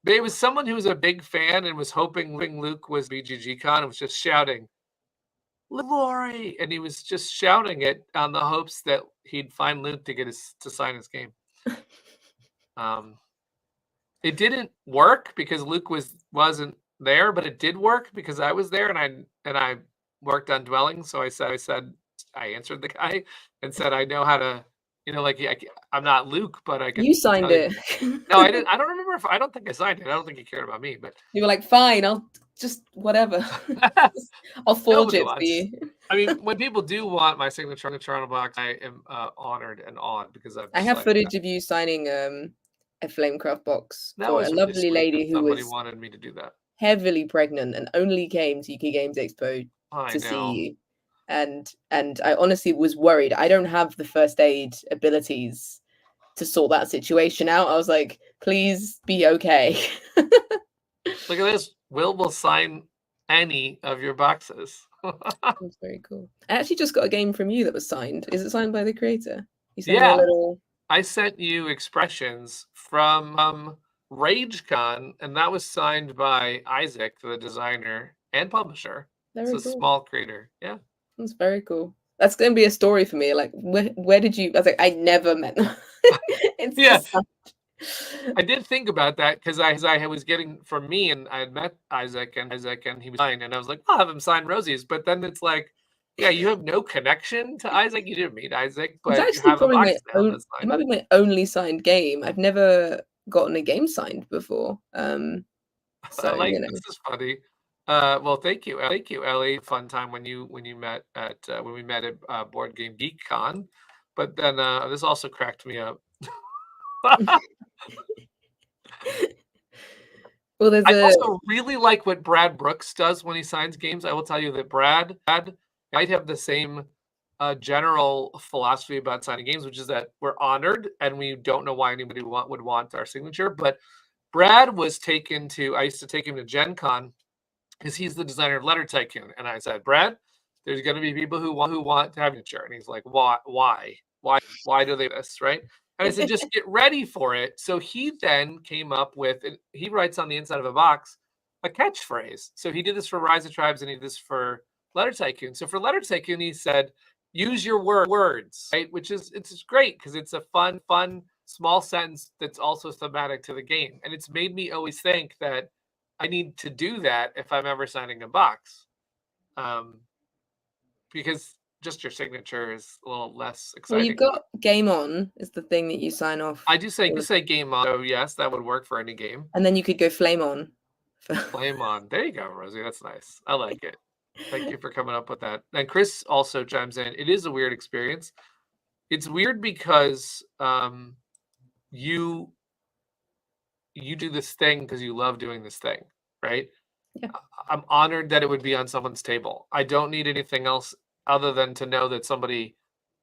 But it was someone who was a big fan and was hoping Luke was BGG Con and was just shouting, Luke Laurie, and he was just shouting it on the hopes that he'd find Luke to sign his game. It didn't work because Luke wasn't there, but it did work because I was there and I worked on Dwelling. So I said I answered the guy and said I know how to, I'm not Luke, but I can. You signed it. No, I didn't. I don't remember I don't think I signed it. I don't think he cared about me, but you were like, fine, I'll just whatever. I'll forge it for you. I mean, when people do want my signature on the Toronto box, I am honored and awed because I have footage of you signing a Flamecraft box that for was a lovely lady who wanted me to do that. Heavily pregnant and only came to UK Games Expo to see you. And I honestly was worried. I don't have the first aid abilities to sort that situation out. I was like, please be okay. Look at this. Will sign any of your boxes. That's very cool. I actually just got a game from you that was signed. Is it signed by the creator? You sent me a little... I sent you expressions from RageCon, and that was signed by Isaac, the designer and publisher. It's a small creator. Yeah. That's very cool. That's going to be a story for me. Like, where did you... I was like, I never met them. I did think about that because I was getting from me, and I had met Isaac, and he was signed, and I was like, I'll have him sign Rosie's. But then it's like, yeah, you have no connection to Isaac. You didn't meet Isaac, but it's actually probably it might be my only signed game. I've never gotten a game signed before. So this is funny. Well, thank you, Ellie. Fun time when we met at Board Game Geek Con, but then this also cracked me up. Well, I also really like what Brad Brooks does when he signs games. I will tell you that Brad might have the same general philosophy about signing games, which is that we're honored and we don't know why anybody would want our signature. But Brad was taken to, I used to take him to Gen Con because he's the designer of Letter Tycoon. And I said, Brad, there's going to be people who want to have a signature. And he's like, why do they do this, right? And I said, just get ready for it. So he then came up with, he writes on the inside of a box, a catchphrase. So he did this for Rise of Tribes and he did this for Letter Tycoon. So for Letter Tycoon, he said, use your words, right? Which is, it's great because it's a fun, small sentence that's also thematic to the game. And it's made me always think that I need to do that if I'm ever signing a box. Because just your signature is a little less exciting. Well, you've got game on is the thing that you sign off. I do say game on. So yes, that would work for any game. And then you could go flame on. Flame on. There you go, Rosie. That's nice. I like it. Thank you for coming up with that. And Chris also chimes in. It is a weird experience. It's weird because you do this thing because you love doing this thing, right? Yeah. I'm honored that it would be on someone's table. I don't need anything else other than to know that somebody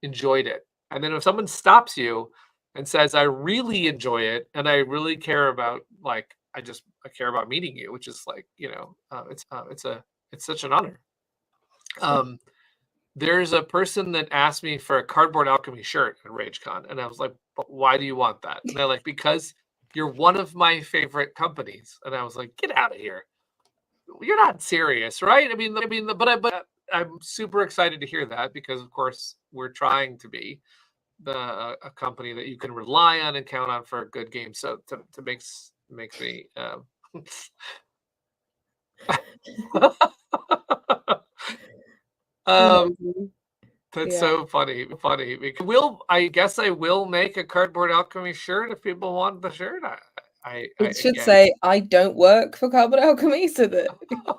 enjoyed it. And then if someone stops you and says, "I really enjoy it, and I really care about like I care about meeting you," which is like it's such an honor. Um, there's a person that asked me for a Cardboard Alchemy shirt at RageCon, and I was like, "But why do you want that?" And they're like, "Because you're one of my favorite companies." And I was like, "Get out of here! You're not serious, right?" But I'm super excited to hear that because, of course, we're trying to be a company that you can rely on and count on for a good game. So to makes me um Amazing. that's Yeah. so funny because I guess I will make a Cardboard Alchemy shirt if people want the shirt. I It should again, say, "I don't work for Cardboard Alchemy," so that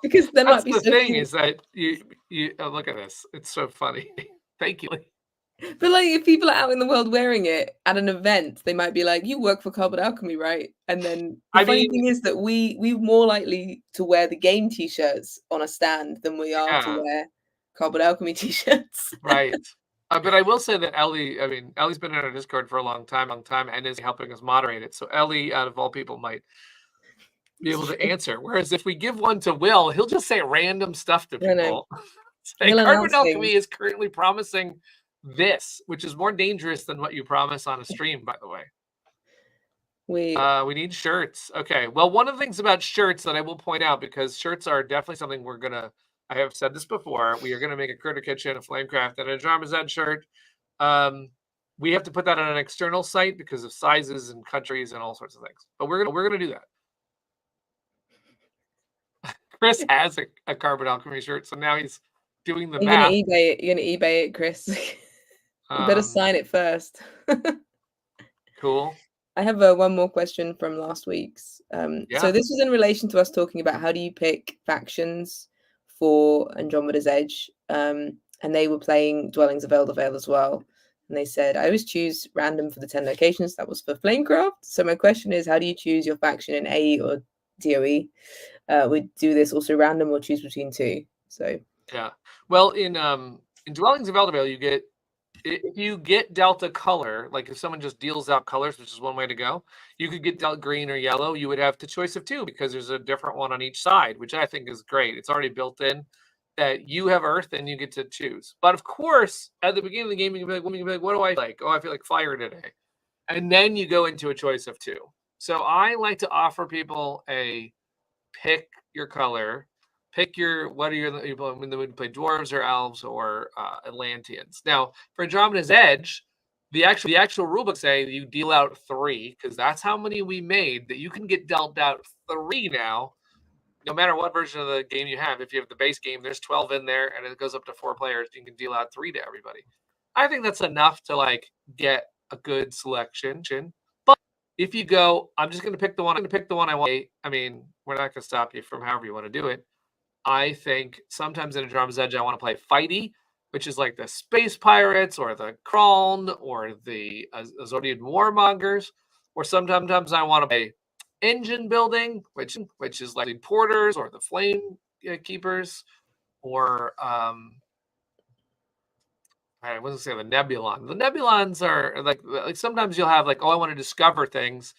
because there that's might be the some thing people. is that you look at this. It's so funny. Thank you. But, like, if people are out in the world wearing it at an event, they might be like, "You work for Cardboard Alchemy, right?" And then the I funny mean, thing is that we're more likely to wear the game T-shirts on a stand than we are to yeah. wear Cardboard Alchemy T-shirts. Right. But I will say that Ellie's been in our Discord for a long time, and is helping us moderate it. So Ellie, out of all people, might be It's able to true. answer. Whereas if we give one to Will, he'll just say random stuff to I know. people. Say, He'll Cardboard announce Alchemy things. is currently promising this, which is more dangerous than what you promise on a stream, by the way. We We need shirts. Okay. Well, one of the things about shirts that I will point out, because shirts are definitely something I have said this before, we are gonna make a Critter Kitchen, a Flamecraft, and a Drama's Ed shirt. Um, we have to put that on an external site because of sizes and countries and all sorts of things. But we're gonna do that. Chris has a Carbon Alchemy shirt, so now he's doing the You're gonna math. eBay it. You're gonna eBay it, Chris. You better Um, sign it first. cool. I have one more question from last week's. So Yeah. this was in relation to us talking about how do you pick factions for Andromeda's Edge, and they were playing Dwellings of Eldervale as well. And they said, I always choose random for the 10 locations. That was for Flamecraft. So my question is, how do you choose your faction in AE or DOE? We do this also random or choose between two. So Yeah. Well, in Dwellings of Eldervale, if you get Delta color, like if someone just deals out colors, which is one way to go, you could get Delta green or yellow. You would have the choice of two because there's a different one on each side, which I think is great. It's already built in that you have Earth and you get to choose. But of course, at the beginning of the game, you can be like, what do I like? Oh, I feel like fire today. And then you go into a choice of two. So I like to offer people a pick your color, pick your what are your when we play dwarves or elves or Atlanteans. Now for Andromeda's Edge, the actual rulebook say you deal out 3 because that's how many we made. That you can get dealt out 3 now, no matter what version of the game you have. If you have the base game, there's 12 in there, and it goes up to 4 players. You can deal out 3 to everybody. I think that's enough to like get a good selection. But if you go, I'm just going to pick the one. I'm going to pick the one I want. I mean, we're not going to stop you from however you want to do it. I think sometimes in Andromeda's Edge, I want to play fighty, which is like the Space Pirates or the Kraln or the Azorian Warmongers. Or sometimes I want to play engine building, which is like the Porters or the Flame Keepers, or I wasn't saying the Nebulon. The Nebulons are like sometimes you'll have like, oh, I want to discover things.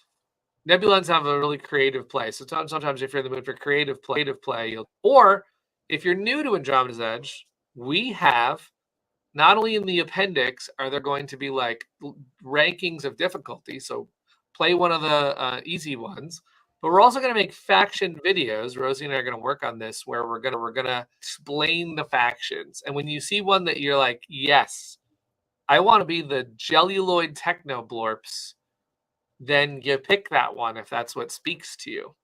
Nebulons have a really creative play. So sometimes if you're in the mood for creative play, or if you're new to Andromeda's Edge, we have not only in the appendix are there going to be like rankings of difficulty. So play one of the easy ones, but we're also going to make faction videos. Rosie and I are going to work on this where we're gonna explain the factions. And when you see one that you're like, yes, I want to be the Jelluloid Technoblorps, then you pick that one if that's what speaks to you.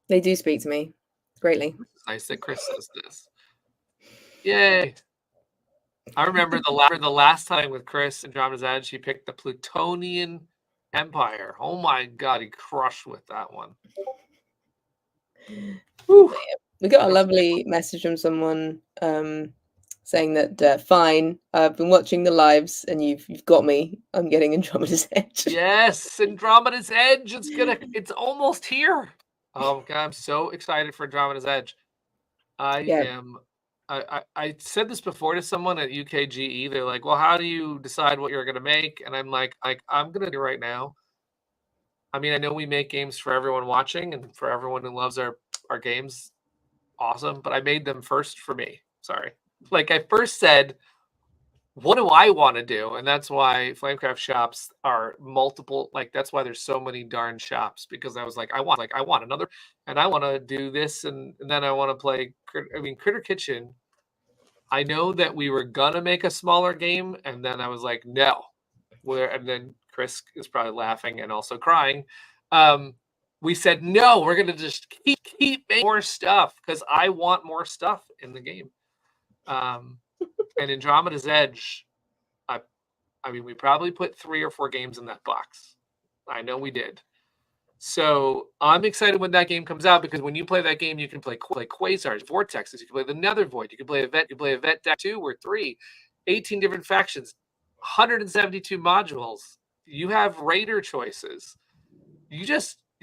they do speak to me greatly. It's nice that Chris says this. Yay. I remember the last time with Chris and Andromeda's Edge, he picked the Plutonian Empire. Oh my god, he crushed with that one. Whew. We got a lovely message from someone saying that fine, I've been watching the lives and you've got me. I'm getting Andromeda's Edge. Yes, Andromeda's Edge. It's almost here. Oh god, I'm so excited for Andromeda's Edge. I am I said this before to someone at UKGE. They're like, "Well, how do you decide what you're going to make?" And I'm like, I'm going to do right now. I mean, I know we make games for everyone watching and for everyone who loves our games. Awesome, but I made them first for me. Sorry. Like I first said, what do I want to do? And that's why Flamecraft shops are multiple. Like that's why there's so many darn shops, because I was like, I want another, and I want to do this, and then I want to play. I mean, Critter Kitchen. I know that we were gonna make a smaller game, and then I was like, no. And then Chris is probably laughing and also crying. We said no, we're gonna just keep making more stuff because I want more stuff in the game. And Andromeda's Edge, I mean, we probably put 3 or 4 games in that box. I know we did. So I'm excited when that game comes out, because when you play that game, you can play Quasars, Vortexes, you can play the Nether Void, you can play a vet deck 2 or 3, 18 different factions, 172 modules. You have raider choices. You're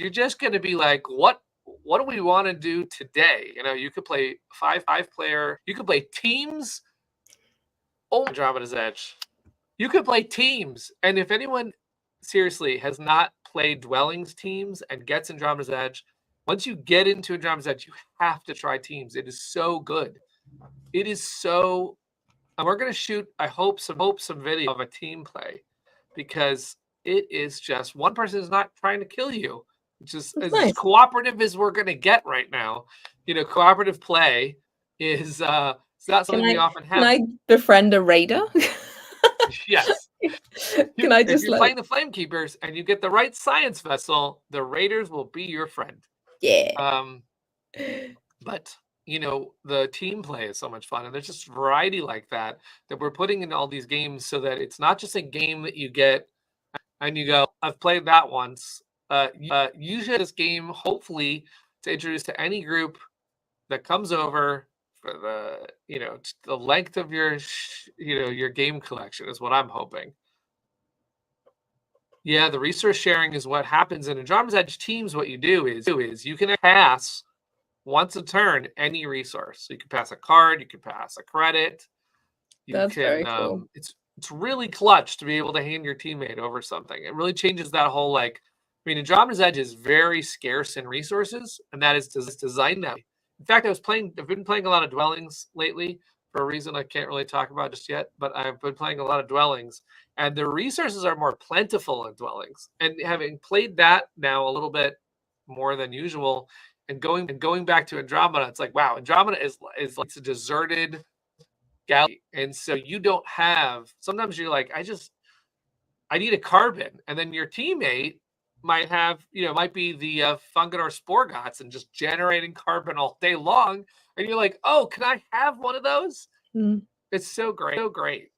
just going to be like, what do we want to do today? You know, you could play five player, you could play teams. Oh, Andromeda's Edge. You could play teams. And if anyone seriously has not played Dwellings teams and gets Andromeda's Edge, once you get into Andromeda's Edge, you have to try teams. It is so good. It is so, and we're going to shoot, I hope some video of a team play, because it is just one person is not trying to kill you. It's just as cooperative as we're going to get right now. You know, cooperative play is it's not something we often have. Can I befriend a raider? Yes. Can I just if you're playing the Flamekeepers and you get the right science vessel, the raiders will be your friend. Yeah. But you know, the team play is so much fun, and there's just variety like that we're putting in all these games, so that it's not just a game that you get and you go, I've played that once. Use this game hopefully to introduce to any group that comes over for the, you know, the length of your your game collection is what I'm hoping. Yeah, the resource sharing is what happens in Andromeda's Edge teams. What you do is you can pass once a turn any resource. So you can pass a card, you can pass a credit. That's very cool. It's really clutch to be able to hand your teammate over something. It really changes that whole, like, I mean, Andromeda's Edge is very scarce in resources, and that is designed that way. In fact, I've been playing a lot of Dwellings lately for a reason I can't really talk about just yet, but I've been playing a lot of Dwellings, and the resources are more plentiful in Dwellings. And having played that now a little bit more than usual, and going back to Andromeda, it's like, wow, Andromeda is like, it's a deserted galaxy, and so you don't have. Sometimes you're like, I need a carbon, and then your teammate might have, might be the Fungador Sporgots and just generating carbon all day long, and you're like, oh, can I have one of those? It's so great,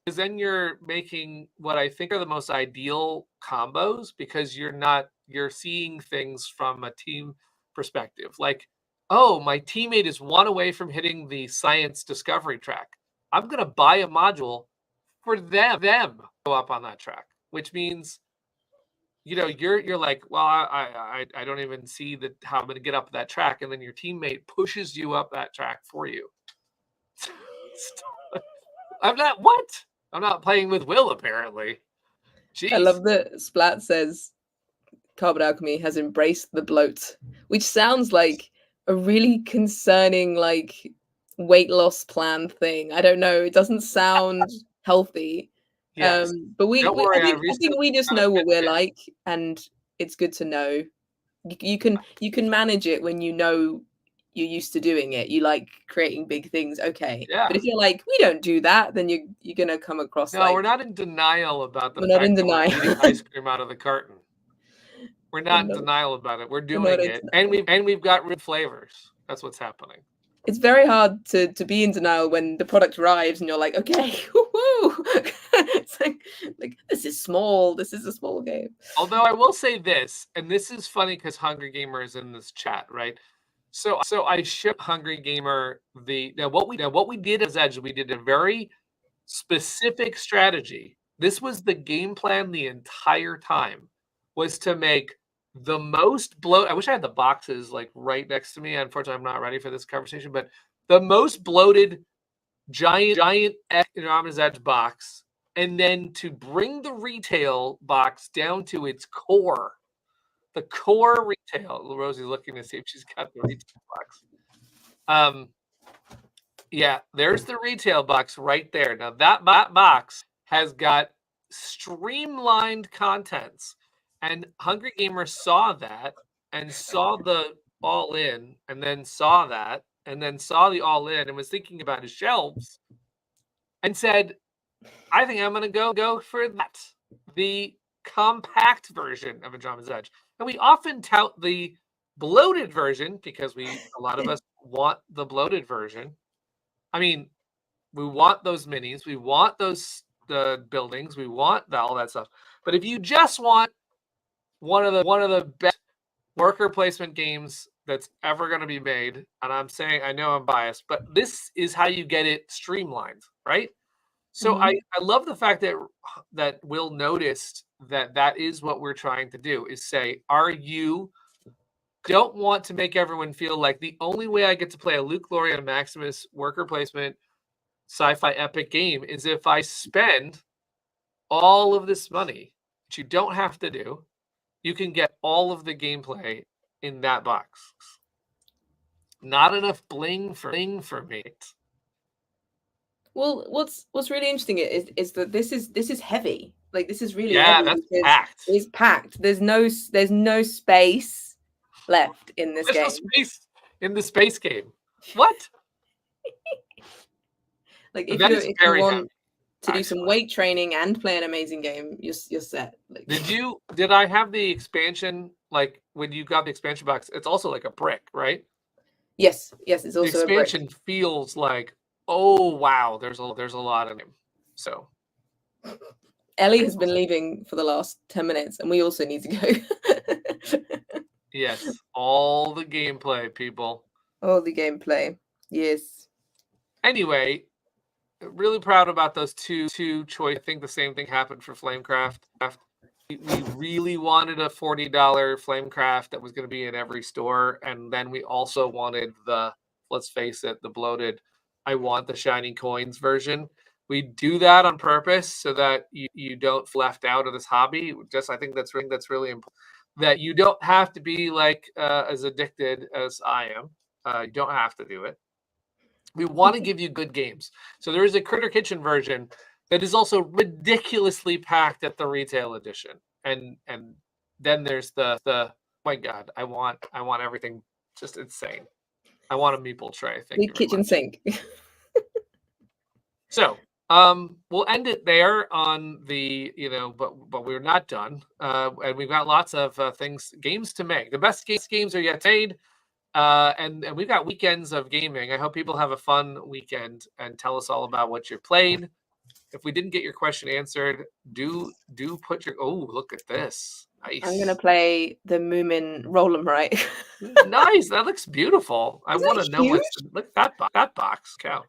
because then you're making what I think are the most ideal combos, because you're seeing things from a team perspective. Like, oh, my teammate is 1 away from hitting the science discovery track. I'm gonna buy a module for them go up on that track, which means, you're like, well, I don't even see how I'm gonna get up that track, and then your teammate pushes you up that track for you. I'm not playing with Will, apparently. Jeez. I love that Splat says Cardboard Alchemy has embraced the bloat, which sounds like a really concerning, like, weight loss plan thing. I don't know. It doesn't sound healthy. Yes. But I think we just know what we're like, and it's good to know. You can manage it when you know you're used to doing it. You like creating big things, okay. Yeah. But if you're like, we don't do that, then you're gonna come across. No, we're not in denial about the fact that we're eating ice cream out of the carton. We're not in denial about it. We're doing it, and we've got real flavors. That's what's happening. It's very hard to be in denial when the product arrives and you're like, okay, woo-hoo. It's like this is small. This is a small game. Although I will say this, and this is funny because Hungry Gamer is in this chat, right? So I shipped Hungry Gamer what we did as Edge, we did a very specific strategy. This was the game plan the entire time, was to make the most bloat. I wish I had the boxes like right next to me. Unfortunately, I'm not ready for this conversation, but the most bloated giant Andromeda's Edge box, and then to bring the retail box down to its core. The core retail. Rosie's looking to see if she's got the retail box. Yeah, there's the retail box right there. Now that box has got streamlined contents, and Hungry Gamer saw that and saw the all in, and then saw that, and then saw the all in, and was thinking about his shelves, and said, "I think I'm going to go for that, the compact version of Andromeda's Edge." And we often tout the bloated version because a lot of us want the bloated version. I mean, we want those minis, we want those buildings, we want all that stuff. But if you just want one of the best worker placement games that's ever going to be made, and I'm saying, I know I'm biased, but this is how you get it streamlined, right? So I love the fact that Will noticed that is what we're trying to do, is say, don't want to make everyone feel like the only way I get to play a Luke, Gloria, and Maximus worker placement sci-fi epic game is if I spend all of this money, which you don't have to do. You can get all of the gameplay in that box. Not enough bling for me. Well, what's really interesting is that this is heavy. Like, this is really Yeah, heavy. that's packed. It's packed. There's no space left in this game. There's no space in the space game. What? Like, if you want heavy, to do some weight training and play an amazing game, you're set. Like, did I have the expansion? Like, when you got the expansion box, it's also like a brick, right? Yes, it's also the expansion feels like, oh wow, there's a lot in him. So Ellie has been leaving for the last 10 minutes, and we also need to go. Yes, all the gameplay, people. All the gameplay. Yes. Anyway, really proud about those two choices. I think the same thing happened for Flamecraft. We really wanted a $40 Flamecraft that was going to be in every store, and then we also wanted let's face it, the bloated, I want the shiny coins version. We do that on purpose so that you don't feel left out of this hobby. I think that's really important. That you don't have to be like as addicted as I am. You don't have to do it. We want to give you good games. So there is a Critter Kitchen version that is also ridiculously packed at the retail edition. And then there's the my God, I want everything just insane. I want a meeple tray. The kitchen sink. So we'll end it there on the, but we're not done. And we've got lots of games to make. The best games are yet made. And we've got weekends of gaming. I hope people have a fun weekend and tell us all about what you played. If we didn't get your question answered, do put your, look at this. Nice. I'm going to play the Moomin Roll 'em Right. Nice. That looks beautiful. I want to know look at that box. Cow.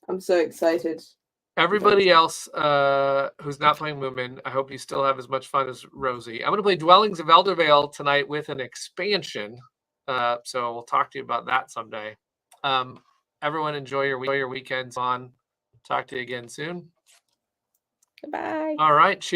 I'm so excited. Everybody else who's not playing Moomin, I hope you still have as much fun as Rosie. I'm going to play Dwellings of Eldervale tonight with an expansion. So we'll talk to you about that someday. Everyone enjoy your weekends on. Talk to you again soon. Goodbye. All right. Cheers.